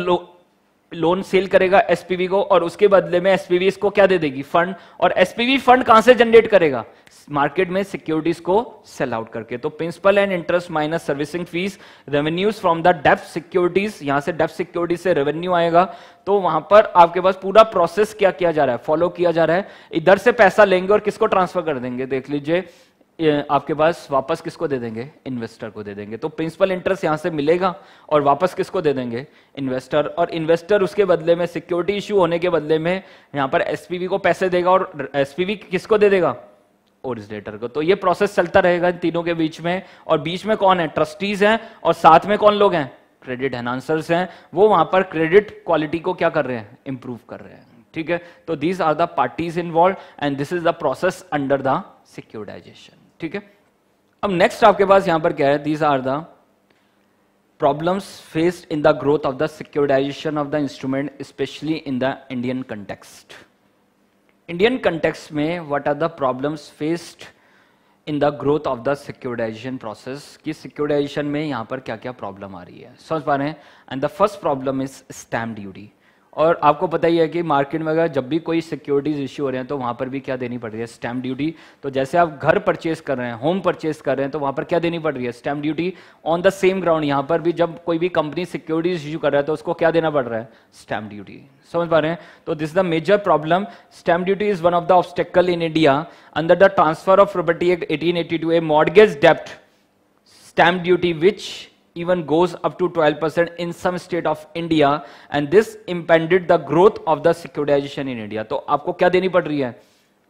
Speaker 1: लोन सेल करेगा एसपीवी को, और उसके बदले में एसपीवी इसको क्या दे देगी, फंड। और एसपीवी फंड कहां से जनरेट करेगा, मार्केट में सिक्योरिटीज को सेल आउट करके। तो principal and interest minus servicing fees, revenues from the डेब्ट सिक्योरिटीज, यहां से डेब्ट सिक्योरिटीज से रेवेन्यू आएगा। तो वहां पर आपके पास पूरा प्रोसेस क्या किया जा रहा है, फॉलो किया जा रहा है। इधर से पैसा लेंगे और किसको ट्रांसफर कर देंगे, देख लीजिए आपके पास वापस किसको दे देंगे, इन्वेस्टर को दे देंगे। तो प्रिंसिपल इंटरेस्ट यहां से मिलेगा और वापस किसको दे देंगे, इन्वेस्टर। और इन्वेस्टर उसके बदले में सिक्योरिटी इश्यू होने के बदले में यहां पर एसपीवी को पैसे देगा, और एसपीवी किसको दे देगा, ओरिजिनेटर को। तो ये प्रोसेस चलता रहेगा इन तीनों के बीच में। और बीच में कौन है, ट्रस्टीज हैं, और साथ में कौन लोग हैं, क्रेडिट एनहांसर्स हैं। वो वहां पर क्रेडिट क्वालिटी को क्या कर रहे हैं, इंप्रूव कर रहे हैं। ठीक है, तो these are the parties involve and this is the process under the securitization. ठीक है, अब नेक्स्ट आपके पास यहां पर क्या है, these are the problems faced in the growth of the securitization of the instrument specially in the Indian context. Indian context में what are the problems faced in the growth of the securitization process, कि securitization में यहां पर क्या क्या problem आ रही है, समझ पा रहे हैं। And the first problem is stamp duty. और आपको पता ही है कि मार्केट में अगर जब भी कोई सिक्योरिटीज इश्यू हो रहे हैं तो वहां पर भी क्या देनी पड़ रही है, स्टैम्प ड्यूटी। तो जैसे आप घर परचेज कर रहे हैं, होम परचेज कर रहे हैं, तो वहां पर क्या देनी पड़ रही है, stamp duty. On the same ground यहां पर भी जब कोई भी कंपनी सिक्योरिटीज इश्यू कर रहा है तो उसको क्या देना पड़ रहा है, स्टैम्प ड्यूटी। समझ पा रहे हैं, तो this is the major problem. Stamp duty is one of the obstacle in India under the transfer of property act 1882, a mortgage डेप्ट stamp duty which even goes up to 12% in some state of India, and this impeded the growth of the securitization in India. तो आपको क्या देनी पड़ रही है,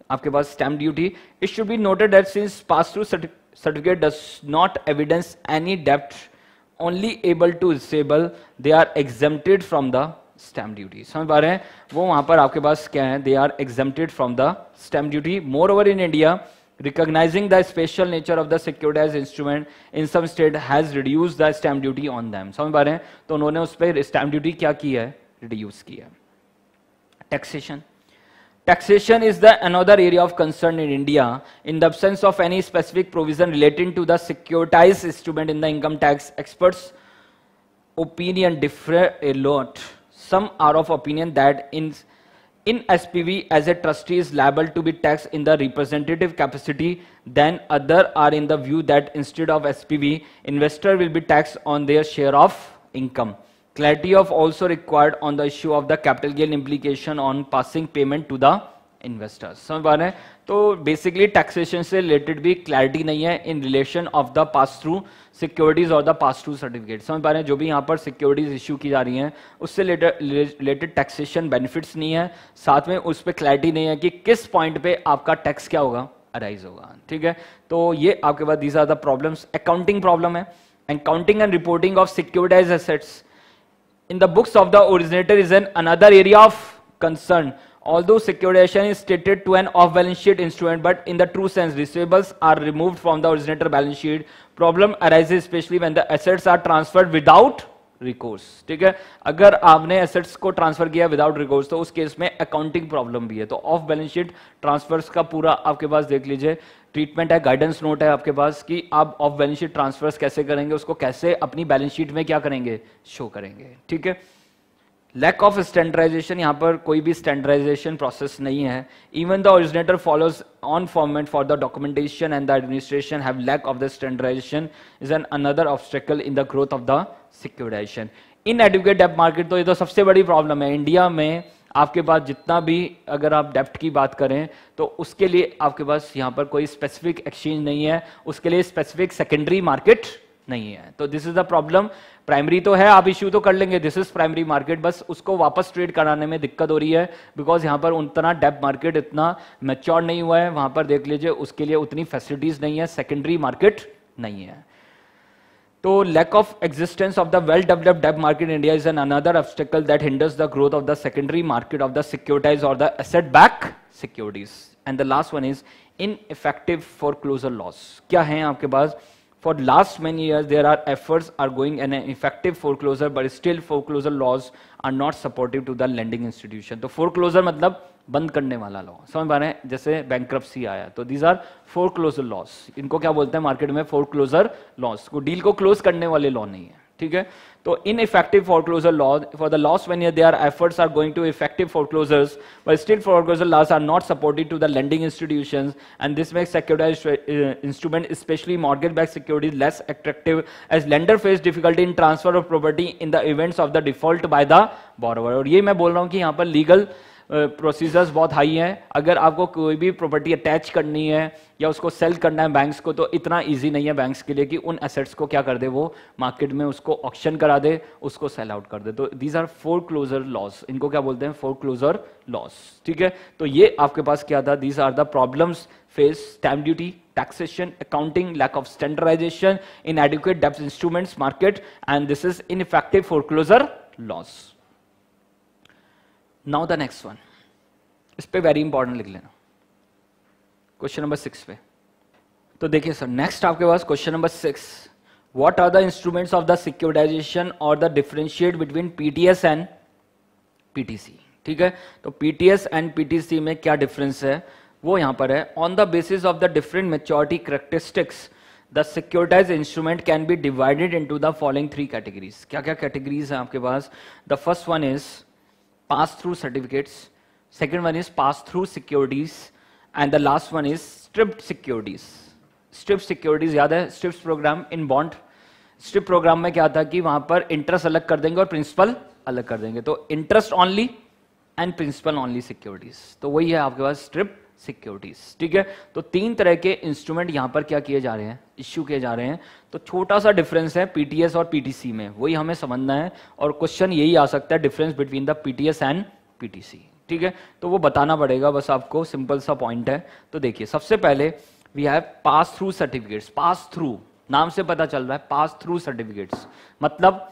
Speaker 1: आपके पास stamp duty. It should be noted that since pass-through certificate does not evidence any debt, only able to disable, they are exempted from the stamp duty. समझ पा रहे हैं, वो वहां पर आपके पास क्या है, they are exempted from the stamp duty. Moreover in India, recognizing the special nature of the securitized instrument in some state has reduced the stamp duty on them. समझ पा रहे हैं, तो उन्होंने उस पर स्टैम्प ड्यूटी क्या की है, रिड्यूस की है। Taxation, taxation is the another area of concern in India. In the absence of any specific provision relating to the securitized instrument in the income tax, experts opinion differ a lot. Some are of opinion that in SPV as a trustee is liable to be taxed in the representative capacity, then other are in the view that instead of SPV, investor will be taxed on their share of income. Clarity of also required on the issue of the capital gain implication on passing payment to the investors. समझ पा रहे हैं, तो basically taxation से related भी clarity नहीं है in relation of the pass through securities और द पास थ्रू सर्टिफिकेट। समझ पा रहे हैं, जो भी यहाँ पर सिक्योरिटीज इश्यू की जा रही हैं उससे रिलेटेड टैक्सेशन बेनिफिट्स नहीं है, साथ में उस पर क्लैरिटी नहीं है कि किस पॉइंट पे आपका टैक्स क्या होगा, अराइज होगा। ठीक है, तो ये आपके पास these are the problems. Accounting problem है, accounting and reporting of securitized assets in the books of the originator is another area of concern. Although securitization is stated to an off-balance sheet instrument, but in the true sense, receivables are removed from the originator balance sheet. Problem arises especially when the assets are transferred without recourse. ठीक है, अगर आपने assets को transfer किया without recourse तो उस case में accounting problem भी है। तो ऑफ बैलेंस शीट ट्रांसफर्स का पूरा आपके पास देख लीजिए ट्रीटमेंट है, गाइडेंस नोट है आपके पास कि आप ऑफ बैलेंस शीट ट्रांसफर्स कैसे करेंगे, उसको कैसे अपनी बैलेंस शीट में क्या करेंगे, शो करेंगे। ठीक है, लैक ऑफ स्टैंडर्डाइजेशन, यहाँ पर कोई भी स्टैंडर्डाइजेशन प्रोसेस नहीं है. Even the originator follows on format for the documentation and the administration have lack of the standardization is an another obstacle in the growth of the securitization. In educate डेप्ट market, तो ये तो सबसे बड़ी problem है India में. आपके पास जितना भी, अगर आप डेप्ट की बात करें तो उसके लिए आपके पास यहाँ पर कोई स्पेसिफिक एक्सचेंज नहीं है, उसके लिए स्पेसिफिक सेकेंडरी मार्केट नहीं है. तो this is the problem. Primary तो है, आप इश्यू तो कर लेंगे, दिस इज प्राइमरी मार्केट, बस उसको वापस ट्रेड कराने में दिक्कत हो रही है बिकॉज यहाँ पर उतना डेप्ट मार्केट इतना मैच्योर नहीं हुआ है. वहां पर देख लीजिए उसके लिए उतनी फैसिलिटीज नहीं है, सेकेंडरी मार्केट नहीं है. तो lack of existence of the well-developed debt market in India is an another obstacle that hinders the growth of the secondary market of the securitized or the asset-backed securities. And the last one is ineffective foreclosure laws. क्या हैं आपके पास? For last many years, there are efforts are going in an effective foreclosure, but still foreclosure laws are not supportive to the lending institution. तो foreclosure मतलब बंद करने वाला law, समझ पा रहे हैं? जैसे बैंक्रप्सी आया तो दीज आर फोरक्लोजर लॉस. इनको क्या बोलते हैं मार्केट में? Foreclosure laws. को डील को क्लोज करने वाले लॉ नहीं है, ठीक है. तो ineffective foreclosure law for the laws when their efforts are going to effective foreclosures but still foreclosure laws are not supported to the lending institutions and this makes securitized instrument specially mortgage backed securities less attractive as lender face difficulty in transfer of property in the events of the default by the borrower. और ये मैं बोल रहा हूं कि यहाँ पर legal procedures बहुत हाई हैं. अगर आपको कोई भी प्रॉपर्टी अटैच करनी है या उसको सेल करना है बैंक्स को, तो इतना इजी नहीं है बैंक्स के लिए कि उन एसेट्स को क्या कर दे, वो मार्केट में उसको ऑक्शन करा दे, उसको सेल आउट कर दे. तो दीज आर फोरक्लोजर लॉस. इनको क्या बोलते हैं? फोरक्लोजर लॉस, ठीक है. तो ये आपके पास क्या था? These are the problems face stamp duty, taxation, accounting, lack of standardization, inadequate debt instruments market, and this is ineffective foreclosure laws. Now the next one, इस पे वेरी इंपॉर्टेंट लिख लेना, क्वेश्चन नंबर 6 पे. तो देखिए सर, नेक्स्ट आपके पास question number 6, what are the instruments of the securitization और the differentiate between PTS and PTC. ठीक है, तो पीटीएस एंड पीटीसी में क्या डिफरेंस है वो यहां पर है. On the basis of the different maturity characteristics the securitize instrument can be divided into the following 3 categories. क्या क्या कैटेगरीज हैं आपके पास? The first one is pass through certificates, second one is pass through securities and the last one is stripped securities. Stripped securities याद है? Strips program in bond. Strip program में क्या था कि वहां पर इंटरेस्ट अलग कर देंगे और प्रिंसिपल अलग कर देंगे, तो interest only and principal only securities. तो वही है आपके पास स्ट्रिप सिक्योरिटीज. ठीक है, तो 3 तरह के इंस्ट्रूमेंट यहां पर क्या किए जा रहे हैं, इश्यू किए जा रहे हैं. तो छोटा सा डिफरेंस है पीटीएस और पीटीसी में, वही हमें समझना है. और क्वेश्चन यही आ सकता है, difference between the PTS and PTC. ठीक है, तो वो बताना पड़ेगा बस आपको, सिंपल सा पॉइंट है. तो देखिए, सबसे पहले we have pass through certificates. Pass through नाम से पता चल रहा है, पास थ्रू सर्टिफिकेट्स मतलब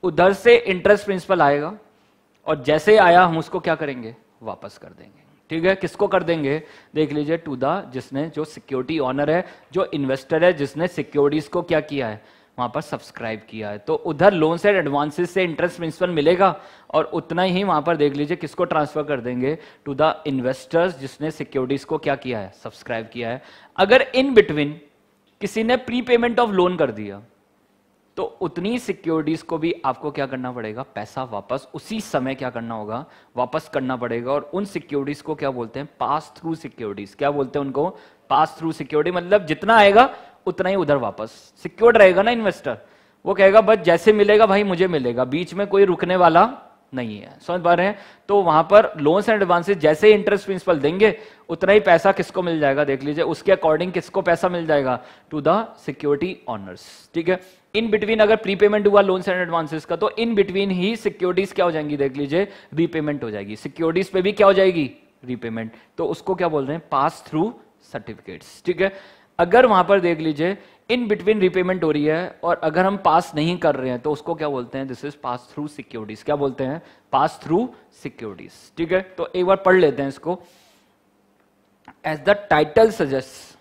Speaker 1: उधर से इंटरेस्ट प्रिंसिपल आएगा और जैसे आया हम उसको क्या करेंगे, वापस कर देंगे. ठीक है, किसको कर देंगे? देख लीजिए, टू द, जिसने, जो सिक्योरिटी ऑनर है, जो इन्वेस्टर है, जिसने सिक्योरिटीज को क्या किया है, वहां पर सब्सक्राइब किया है. तो उधर लोन से एडवांसेस से इंटरेस्ट प्रिंसिपल मिलेगा और उतना ही वहां पर देख लीजिए किसको ट्रांसफर कर देंगे, टू द इन्वेस्टर्स जिसने सिक्योरिटीज को क्या किया है, सब्सक्राइब किया है. अगर इन बिटवीन किसी ने प्री पेमेंट ऑफ लोन कर दिया तो उतनी सिक्योरिटीज को भी आपको क्या करना पड़ेगा, पैसा वापस उसी समय क्या करना होगा, वापस करना पड़ेगा. और उन सिक्योरिटीज को क्या बोलते हैं, पास थ्रू सिक्योरिटीज. क्या बोलते हैं उनको, पास थ्रू सिक्योरिटी. मतलब जितना आएगा उतना ही उधर वापस. सिक्योर्ड रहेगा ना इन्वेस्टर, वो कहेगा बस जैसे मिलेगा भाई मुझे मिलेगा, बीच में कोई रुकने वाला नहीं है. समझ पा रहे हैं? तो वहां पर लोन्स एंड एडवांसेस जैसे इंटरेस्ट प्रिंसिपल देंगे उतना ही पैसा किसको मिल जाएगा, देख लीजिए उसके अकॉर्डिंग किसको पैसा मिल जाएगा, टू द सिक्योरिटी ऑनर्स. ठीक है, इन बिटवीन अगर प्रीपेमेंट हुआ लोन्स एंड एडवांसेस का तो इन बिटवीन ही सिक्योरिटीज क्या हो जाएंगी, देख लीजिए रीपेमेंट हो जाएगी. सिक्योरिटीज पे भी क्या हो जाएगी, रीपेमेंट. तो उसको क्या बोल रहे हैं, पास थ्रू सर्टिफिकेट्स. ठीक है, अगर वहां पर देख लीजिए इन बिटवीन रीपेमेंट हो रही है और अगर हम पास नहीं कर रहे हैं तो उसको क्या बोलते हैं, this is pass through securities. क्या बोलते हैं, पास थ्रू सिक्योरिटीज. ठीक है, तो एक बार पढ़ लेते हैं इसको. As the title suggest,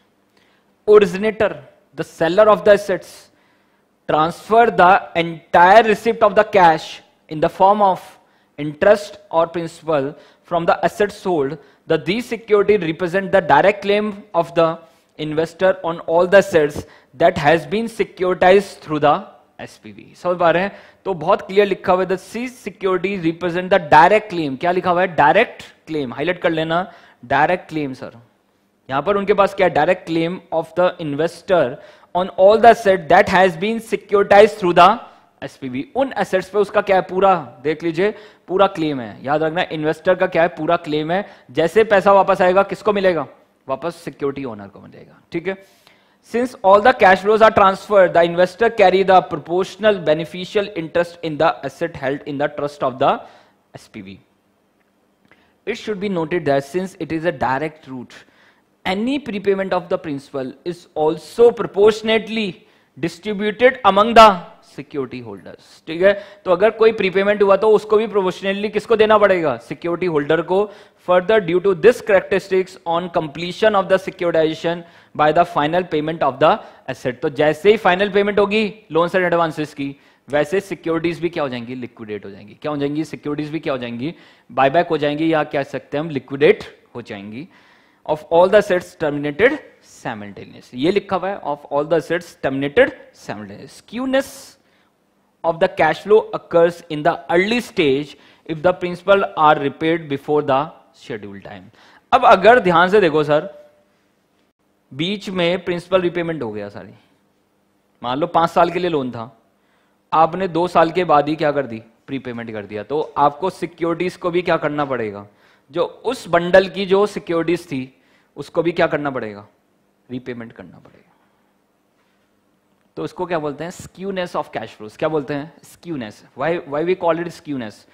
Speaker 1: originator the seller of the assets transfer the entire receipt of the cash in the form of interest or principal from the assets sold. These securities represent the direct claim of the investor on all the assets that has been securitized through the SPV. समझ पा रहे हैं? तो बहुत clear लिखा हुआ है, these security represent the direct claim. क्या लिखा हुआ है? Direct claim. हाईलाइट कर लेना, डायरेक्ट क्लेम सर। यहां पर उनके पास क्या है? Direct claim of the investor on all the asset that has been securitized through the SPV. उन एसेट्स पे उसका क्या है? पूरा देख लीजिए, पूरा क्लेम है। याद रखना, इन्वेस्टर का क्या है? पूरा क्लेम है। जैसे पैसा वापस आएगा किसको मिलेगा? वापस सिक्योरिटी ओनर को मिलेगा। ठीक है। Since all the cash flows are transferred, the investor carry the proportional beneficial interest in the asset held in the trust of the SPV. It should be noted that since it is a direct route, any prepayment of the principal is also proportionately distributed among the security holders. ठीक है। तो अगर कोई prepayment हुआ तो उसको भी proportionally किसको देना पड़ेगा? सिक्योरिटी होल्डर को। Further, due to this characteristics on completion of the securitization by the final payment of the asset, तो जैसे ही फाइनल पेमेंट होगी लोन्स एंड एडवांसेस की, वैसे सिक्योरिटीज भी क्या हो जाएंगी? लिक्विडेट हो जाएंगी। क्या हो जाएंगी? सिक्योरिटीज भी क्या हो जाएंगी? बायबैक हो जाएंगी, या कह सकते हैं हम लिक्विडेट हो जाएंगी। Of all the assets terminated simultaneously, ये लिखा हुआ है, of all the assets terminated simultaneously. Skewness of the cash flow occurs in the early stage if the principal are repaid before the scheduled time। अब अगर ध्यान से देखो sir, बीच में प्रिंसिपल रिपेमेंट हो गया सारी, मान लो 5 साल के लिए लोन था, आपने 2 साल के बाद ही क्या कर दी? प्रीपेमेंट कर दिया, तो आपको सिक्योरिटीज को भी क्या करना पड़ेगा? जो उस बंडल की जो सिक्योरिटीज थी उसको भी क्या करना पड़ेगा? रीपेमेंट करना पड़ेगा। तो इसको क्या बोलते हैं? Skewness of cash flows. क्या बोलते हैं? Skewness. Why we call it skewness?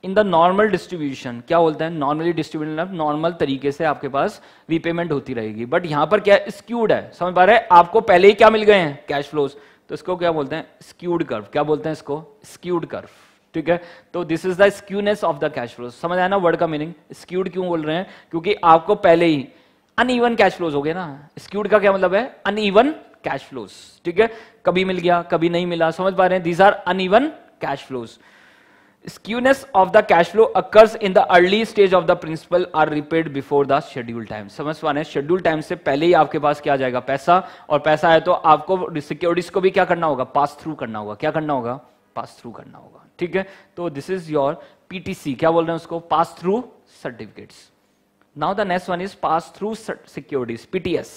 Speaker 1: In the normal distribution क्या बोलते हैं? नॉर्मली डिस्ट्रीब्यूशन, नॉर्मल तरीके से आपके पास रीपेमेंट होती रहेगी, बट यहां पर क्या स्क्यूड है। समझ पा रहे हैं? आपको पहले ही क्या मिल गए हैं? कैश फ्लोज, तो इसको क्या बोलते हैं? Skewed curve. क्या बोलते हैं इसको? Skewed curve. ठीक है। तो this is the skewness of the cash flows. समझ आया ना वर्ड का मीनिंग? स्क्यूड क्यों बोल रहे हैं? क्योंकि आपको पहले ही अनइवन कैश फ्लोज हो गए ना। स्क्यूड का क्या मतलब है? Uneven cash flows. ठीक है। कभी मिल गया, कभी नहीं मिला। समझ पा रहे हैं? These are uneven cash flows. Skewness of the cash flow occurs in the early stage of the principal are repaid before the scheduled time। समझ पा रहे हैं? शेड्यूल टाइम से पहले ही आपके पास क्या आ जाएगा? पैसा। और पैसा है तो आपको सिक्योरिटीज को भी क्या करना होगा? पास थ्रू करना होगा। क्या करना होगा? पास थ्रू करना होगा। ठीक है। तो दिस इज योर पीटीसी। क्या बोल रहे हैं उसको? पास through certificates. Now the next one is pass through securities, PTS.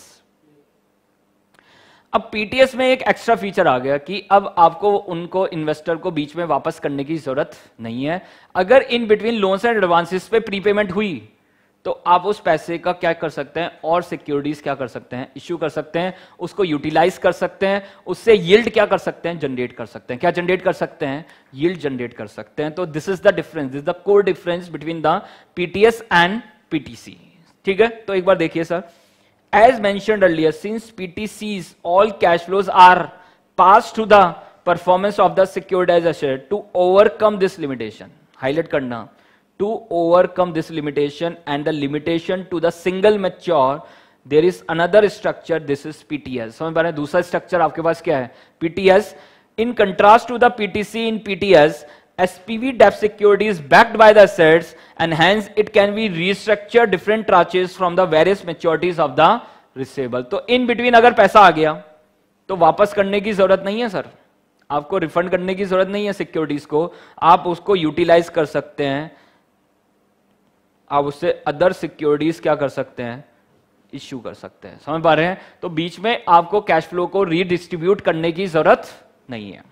Speaker 1: अब पीटीएस में एक एक्स्ट्रा फीचर आ गया कि अब आपको उनको इन्वेस्टर को बीच में वापस करने की जरूरत नहीं है। अगर in between loans and advances पे प्रीपेमेंट हुई तो आप उस पैसे का क्या कर सकते हैं? और सिक्योरिटीज क्या कर सकते हैं? इश्यू कर सकते हैं, उसको यूटिलाइज कर सकते हैं, उससे यील्ड क्या कर सकते हैं? जनरेट कर सकते हैं। क्या जनरेट कर सकते हैं? यील्ड जनरेट कर सकते हैं। तो this is the difference, this is the core difference between the PTS and PTC. ठीक है। तो एक बार देखिए sir, as mentioned earlier, since PTCs all cash flows are passed to the performance of the securitized asset to overcome this limitation, highlight करना, to overcome this limitation and the limitation to the single mature, there is another structure, this is PTS। समझ पा रहे हैं? दूसरा structure आपके पास क्या है? PTS। in contrast to the PTC, in PTS SPV debt security is backed by the assets and hence it can be restructured different tranches from the various maturities of the receivable। तो in between अगर पैसा आ गया तो वापस करने की जरूरत नहीं है सर, आपको रिफंड करने की जरूरत नहीं है सिक्योरिटीज को, आप उसको यूटिलाइज कर सकते हैं, आप उससे अदर सिक्योरिटीज क्या कर सकते हैं? इश्यू कर सकते हैं। समझ पा रहे हैं? तो बीच में आपको कैश फ्लो को रीडिस्ट्रीब्यूट करने की जरूरत नहीं है।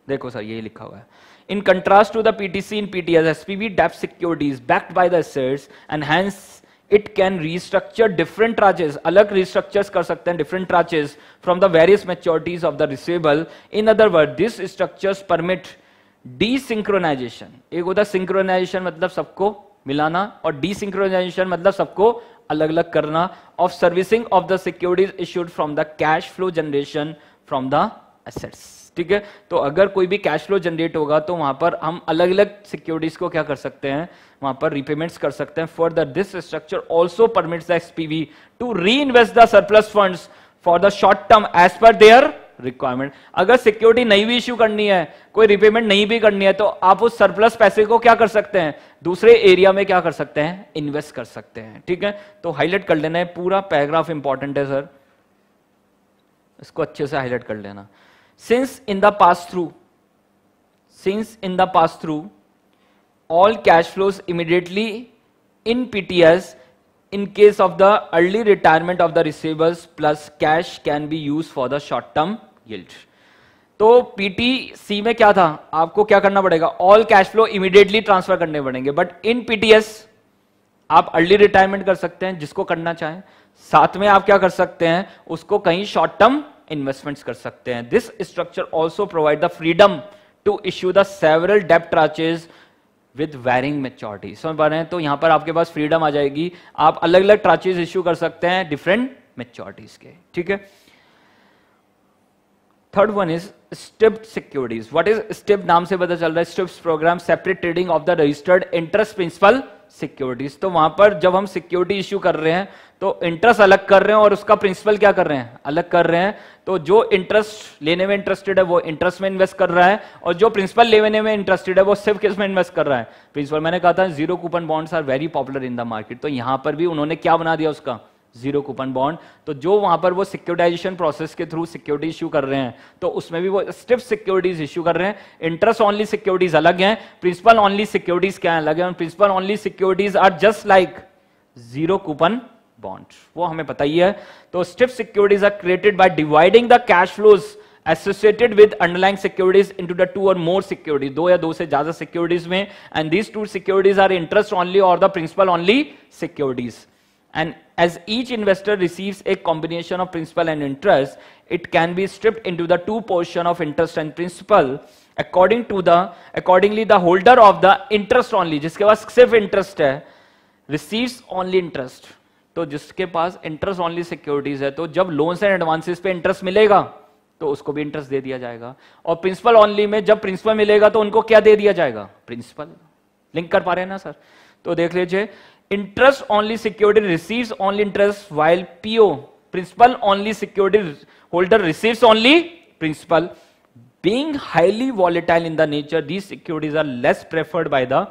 Speaker 1: देखो सर, यही लिखा हुआ है, in contrast to the PTC in PTS, SPV debt security is backed by the assets and hence it can restructure different tranches, अलग restructures कर सकते हैं different tranches from the various maturities of the receivable। In other words, these structures permit desynchronization। एक होता है synchronization मतलब सबको मिलाना, और desynchronization मतलब सबको अलग अलग करना, of servicing of the securities issued from the cash flow generation from the assets। ठीक है। तो अगर कोई भी कैश फ्लो जनरेट होगा तो वहां पर हम अलग अलग सिक्योरिटीज को क्या कर सकते हैं? वहां पर रीपेमेंट्स कर सकते हैं। Further this structure also permits the SPV to reinvest the surplus funds for the short term as per their requirement. अगर सिक्योरिटी नहीं भी इश्यू करनी है, कोई रीपेमेंट नहीं भी करनी है, तो आप उस सरप्लस पैसे को क्या कर सकते हैं? दूसरे एरिया में क्या कर सकते हैं? इन्वेस्ट कर सकते हैं। ठीक है। तो हाईलाइट कर लेना है, पूरा पैराग्राफ इंपॉर्टेंट है सर, इसको अच्छे से हाईलाइट कर लेना। Since in the pass through all cash flows immediately in PTS in case of the early retirement of the receivables plus cash can be used for the short term yield. तो PTC में क्या था, आपको क्या करना पड़ेगा, all cash flow immediately transfer करने पड़ेंगे, बट इन PTS आप अर्ली रिटायरमेंट कर सकते हैं जिसको करना चाहें, साथ में आप क्या कर सकते हैं, उसको कहीं शॉर्ट टर्म इन्वेस्टमेंट्स कर सकते हैं. This structure also provide the freedom to issue the several डेप्ट ट्रांचेस विद वैरिंग मैच्योरिटी. समझ पा रहे हैं? तो यहां पर आपके पास फ्रीडम आ जाएगी, आप अलग अलग ट्रांचेस इश्यू कर सकते हैं डिफरेंट मैच्योरिटीज के. ठीक है. Third one is stripped securities. What is stripped? नाम से पता चल रहा है, strips program separate trading of the registered interest principal securities. तो वहां पर जब हम सिक्योरिटी इश्यू कर रहे हैं तो इंटरेस्ट अलग कर रहे हैं और उसका प्रिंसिपल क्या कर रहे हैं, अलग कर रहे हैं. तो जो इंटरेस्ट लेने में इंटरेस्टेड है वो इंटरेस्ट में इन्वेस्ट कर रहा है, और जो प्रिंसिपल लेने में इंटरेस्टेड है वो सिर्फ किस में इन्वेस्ट कर रहा है, प्रिंसिपल. मैंने कहा था zero coupon bonds are very popular in the market, तो यहां पर भी उन्होंने क्या बना दिया, उसका जीरो कूपन बॉन्ड. तो जो वहां पर वो सिक्योरिटाइजेशन प्रोसेस के थ्रू सिक्योरिटी इश्यू कर रहे हैं, तो उसमें भी वो स्टिफ सिक्योरिटीज इश्यू कर रहे हैं. इंटरेस्ट ओनली सिक्योरिटीज अलग हैं, प्रिंसिपल ओनली सिक्योरिटीज क्या अलग है. Principal only securities are just like zero coupon bond, वो हमें पता ही है. तो strip securities are created by dividing the cash flows associated with underlying securities into the two or more securities, दो या दो से ज्यादा securities में, and these two securities are interest only or the principal only securities. And as each investor receives a combination of principal and interest, it can be stripped into the two portion of interest and principal. Accordingly, the holder of the interest only, जिसके पास सिर्फ interest है, receives only interest. तो जिसके पास interest only securities है, तो जब loans and advances पे interest मिलेगा तो उसको भी इंटरेस्ट दे दिया जाएगा, और प्रिंसिपल ओनली में जब प्रिंसिपल मिलेगा तो उनको क्या दे दिया जाएगा, प्रिंसिपल. लिंक कर पा रहे हैं ना सर? तो देख लीजिए, interest only security receives only interest while PO principal only security holder receives only principal. Being highly volatile in the nature, these securities are less preferred by the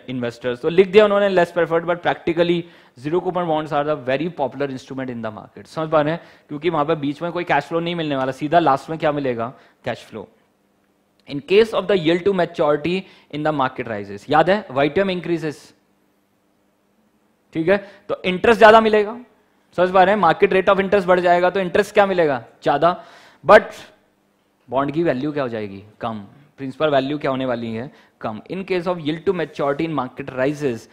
Speaker 1: investors. तो लिख दिया उन्होंने less preferred, but practically zero coupon bonds are the very popular instrument in the market. समझ पा रहे हैं? क्योंकि वहां पर बीच में कोई कैश फ्लो नहीं मिलने वाला, सीधा लास्ट में क्या मिलेगा, cash flow. In case of the yield to maturity in the market rises, याद है वाइटम इंक्रीजेस. ठीक है, तो इंटरेस्ट ज्यादा मिलेगा. समझ पा रहे हैं? मार्केट रेट ऑफ इंटरेस्ट बढ़ जाएगा तो इंटरेस्ट क्या मिलेगा, ज्यादा, बट बॉन्ड की वैल्यू क्या हो जाएगी, कम. प्रिंसिपल वैल्यू क्या होने वाली है, कम. In case of yield to maturity in market rises,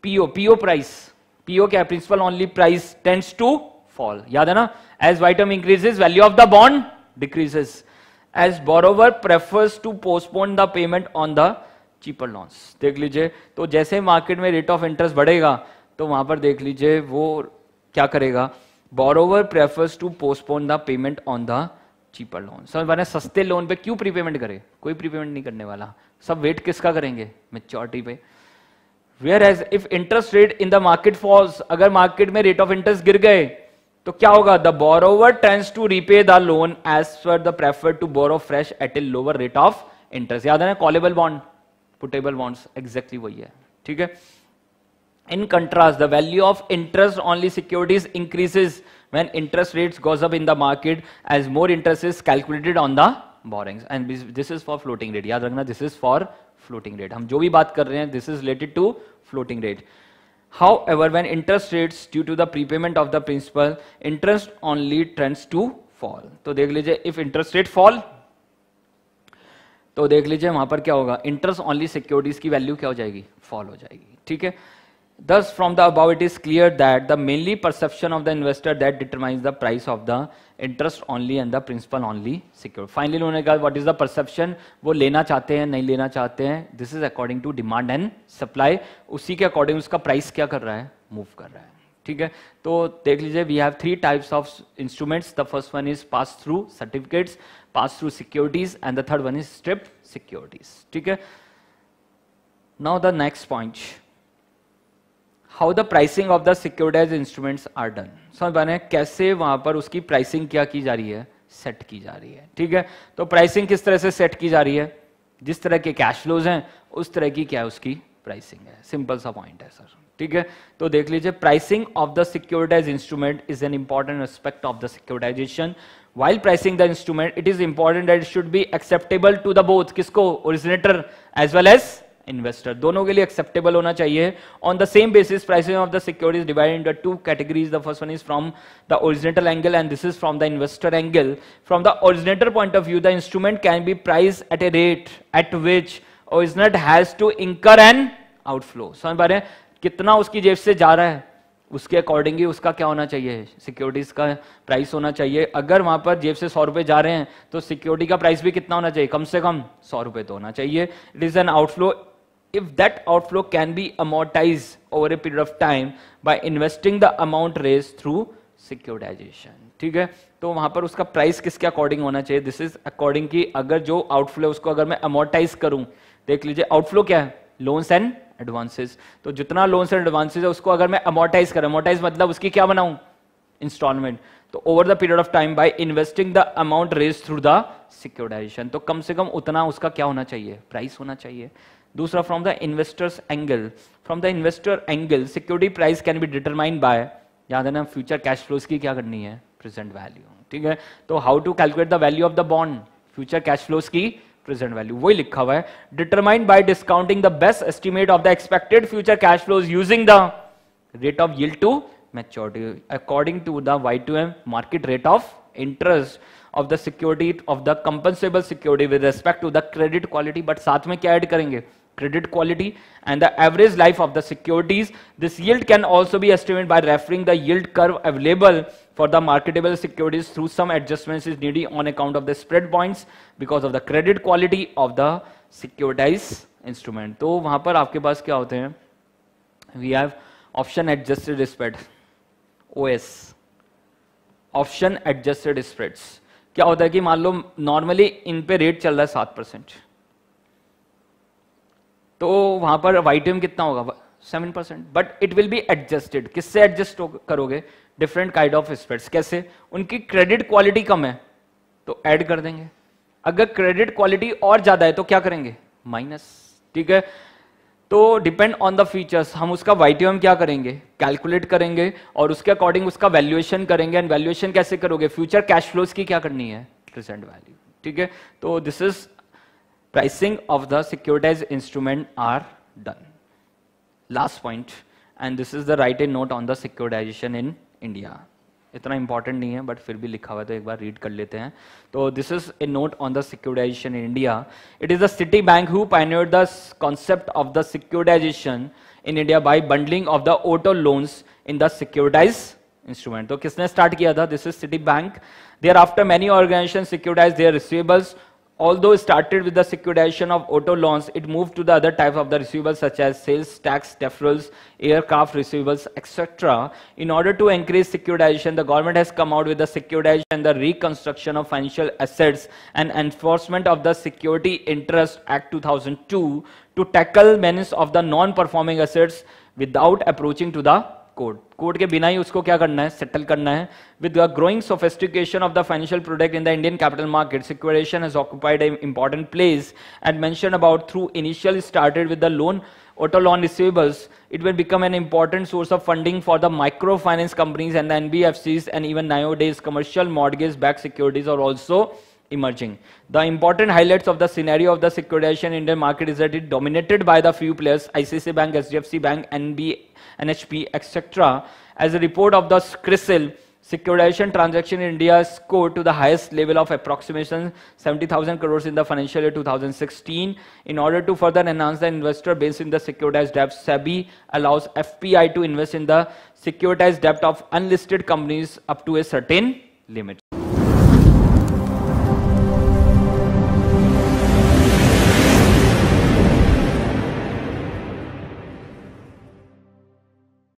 Speaker 1: PO price, PO क्या है, principal only price tends to fall. याद है ना? As YTM increases value of the bond decreases, as borrower prefers to postpone the payment on the cheaper loans. देख लीजिए, तो जैसे market में रेट ऑफ इंटरेस्ट बढ़ेगा तो वहां पर देख लीजिए वो क्या करेगा, borrower prefers to postpone the payment on the cheaper loan. समझ पा रहे हैं? सस्ते लोन पे क्यों प्रीपेमेंट करे, कोई प्रीपेमेंट नहीं करने वाला, सब वेट किसका करेंगे, मैच्योरिटी पे. Whereas if interest rate in the market falls, अगर मार्केट में रेट ऑफ इंटरेस्ट गिर गए तो क्या होगा, the borrower tends to repay the loan as per the prefer to borrow fresh at a lower rate of interest. याद है ना, callable bond, puttable bonds, exactly वही है. ठीक है. In contrast, the value of interest only securities increases when interest rates goes up in the market as more interest is calculated on the borrowings, and this is for floating rate. याद रखना, this is for floating rate. हम जो भी बात कर रहे हैं this is related to floating rate. However, when interest rates due to the prepayment of the principal, interest only tends to fall. तो देख लीजिए, if interest rate fall, तो देख लीजिए वहां पर क्या होगा, इंटरेस्ट ओनली सिक्योरिटीज की वैल्यू क्या हो जाएगी, फॉल हो जाएगी. ठीक है. Thus, from the above, it is clear that the mainly perception of the investor that determines the price of the interest only and the principal only secure. Finally, उन्होंने कहा what is the perception, वो लेना चाहते हैं, नहीं लेना चाहते हैं. This is according to demand and supply. उसी के according उसका price क्या कर रहा है, move कर रहा है. ठीक है. तो देख लीजिए, we have three types of instruments. The first one is pass through certificates, pass through securities, and the third one is stripped securities. ठीक है. Now the next point. How the pricing of the securitized instruments are done. समझ पा रहे हैं कैसे वहां पर उसकी प्राइसिंग क्या की जा रही है, सेट की जा रही है. ठीक है. तो प्राइसिंग किस तरह से सेट की जा रही है, जिस तरह के कैश फ्लोज हैं उस तरह की क्या है उसकी प्राइसिंग है. सिंपल सा पॉइंट है सर. ठीक है, तो देख लीजिए pricing of the securitize instrument is an important aspect of the securitization. While pricing the instrument, it is important that it should be acceptable to the both, किसको, originator as well as investor, दोनों के लिए acceptable होना चाहिए. On the same basis, pricing of the security is divided into two categories. The first one is from the originator angle and this is from the investor angle. From the originator point of view, the instrument can be priced at a rate at which originator has to incur an outflow. समझ पा रहे हैं, कितना उसकी जेब से जा रहा है उसके अकॉर्डिंग ही उसका क्या होना चाहिए, सिक्योरिटीज का प्राइस होना चाहिए. अगर वहां पर जेब से 100 रुपए जा रहे हैं तो सिक्योरिटी का प्राइस भी कितना होना चाहिए, कम से कम 100 रुपए तो होना चाहिए. It is an outflow if that outflow can be amortize over a period of time by investing the amount raise through securitization. ठीक है, तो वहां पर उसका प्राइस किसके अकॉर्डिंग होना चाहिए, दिस इज अकॉर्डिंग की अगर जो आउटफ्लो उसको अगर मैं अमोर्टाइज करूं, देख लीजिए आउटफ्लो क्या है, लोन्स एंड एडवांसेस. तो जितना लोन्स एंड एडवांसेस है उसको अगर मैं अमोर्टाइज करूं, अमोर्टाइज मतलब उसकी क्या बनाऊं, इंस्टॉलमेंट. तो over the period of time by investing the amount raise through the securitization, तो कम से कम उतना उसका क्या होना चाहिए, प्राइस होना चाहिए. दूसरा from the investors angle, from the investor angle security price can be determined by, याद है ना, फ्यूचर कैश फ्लोज की क्या करनी है, प्रेजेंट वैल्यू. ठीक है, तो how to calculate the value of the bond, future cash flows की प्रेजेंट वैल्यू, वही लिखा हुआ है. Determined by discounting the best estimate of the expected future cash flows using the rate of yield to maturity according to the Y2M market rate of interest of the security of the compensable security with respect to the credit quality. But साथ में क्या add करेंगे, credit quality and the average life of the securities. This yield can also be estimated by referring the yield curve available for the marketable securities through some adjustments is needed on account of the spread points because of the credit quality of the securitized instrument. तो वहां पर आपके पास क्या होते हैं, we have option adjusted spread, OS, option adjusted spreads. क्या होता है कि मान लो नॉर्मली इन पे रेट चल रहा है 7%, तो वहां पर Y2M कितना होगा, 7%, but it will be adjusted. किससे एडजस्ट करोगे, डिफरेंट काइंड ऑफ स्प्रेड्स. कैसे, उनकी क्रेडिट क्वालिटी कम है तो ऐड कर देंगे, अगर क्रेडिट क्वालिटी और ज्यादा है तो क्या करेंगे, माइनस. ठीक है, तो डिपेंड ऑन द फीचर्स हम उसका Y2M क्या करेंगे, कैलकुलेट करेंगे और उसके अकॉर्डिंग उसका वैल्यूएशन करेंगे. एंड वैल्यूएशन कैसे करोगे, फ्यूचर कैश फ्लोज की क्या करनी है, प्रेजेंट वैल्यू. ठीक है, तो this is pricing of the securitized instrument are done. Last point, and this is the write a note on the securitization in India. इतना इंपॉर्टेंट नहीं है बट फिर भी लिखा हुआ है तो एक बार रीड कर लेते हैं. तो this is a note on the securitization in India. It is the Citi bank who pioneered the concept of the securitization in India by bundling of the auto loans in the securitized instrument. तो किसने start किया था, this is Citi bank. Thereafter many organization securitize their receivables. Although it started with the securitization of auto loans, it moved to the other types of the receivables such as sales tax deferrals, aircraft receivables, etc. In order to encourage securitization, the government has come out with the securitization and the reconstruction of financial assets and enforcement of the Security Interest Act 2002 to tackle menace of the non-performing assets without approaching to the code के बिना ही उसको क्या करना है, settle करना है. With the growing sophistication of the financial product in the Indian capital market, securitization has occupied an important place and mention about through initial started with the loan auto loan receivables. It will become an important source of funding for the microfinance companies and the NBFCs, and even nowadays commercial mortgage backed securities are also emerging. The important highlights of the scenario of the securitization in Indian market is that it dominated by the few players, ICICI Bank, HDFC Bank, NHP, etc. As a report of the CRISIL, securitization transaction in India scored to the highest level of approximation 70,000 crores in the financial year 2016. In order to further enhance the investor base in the securitized debt, SEBI allows FPI to invest in the securitized debt of unlisted companies up to a certain limit.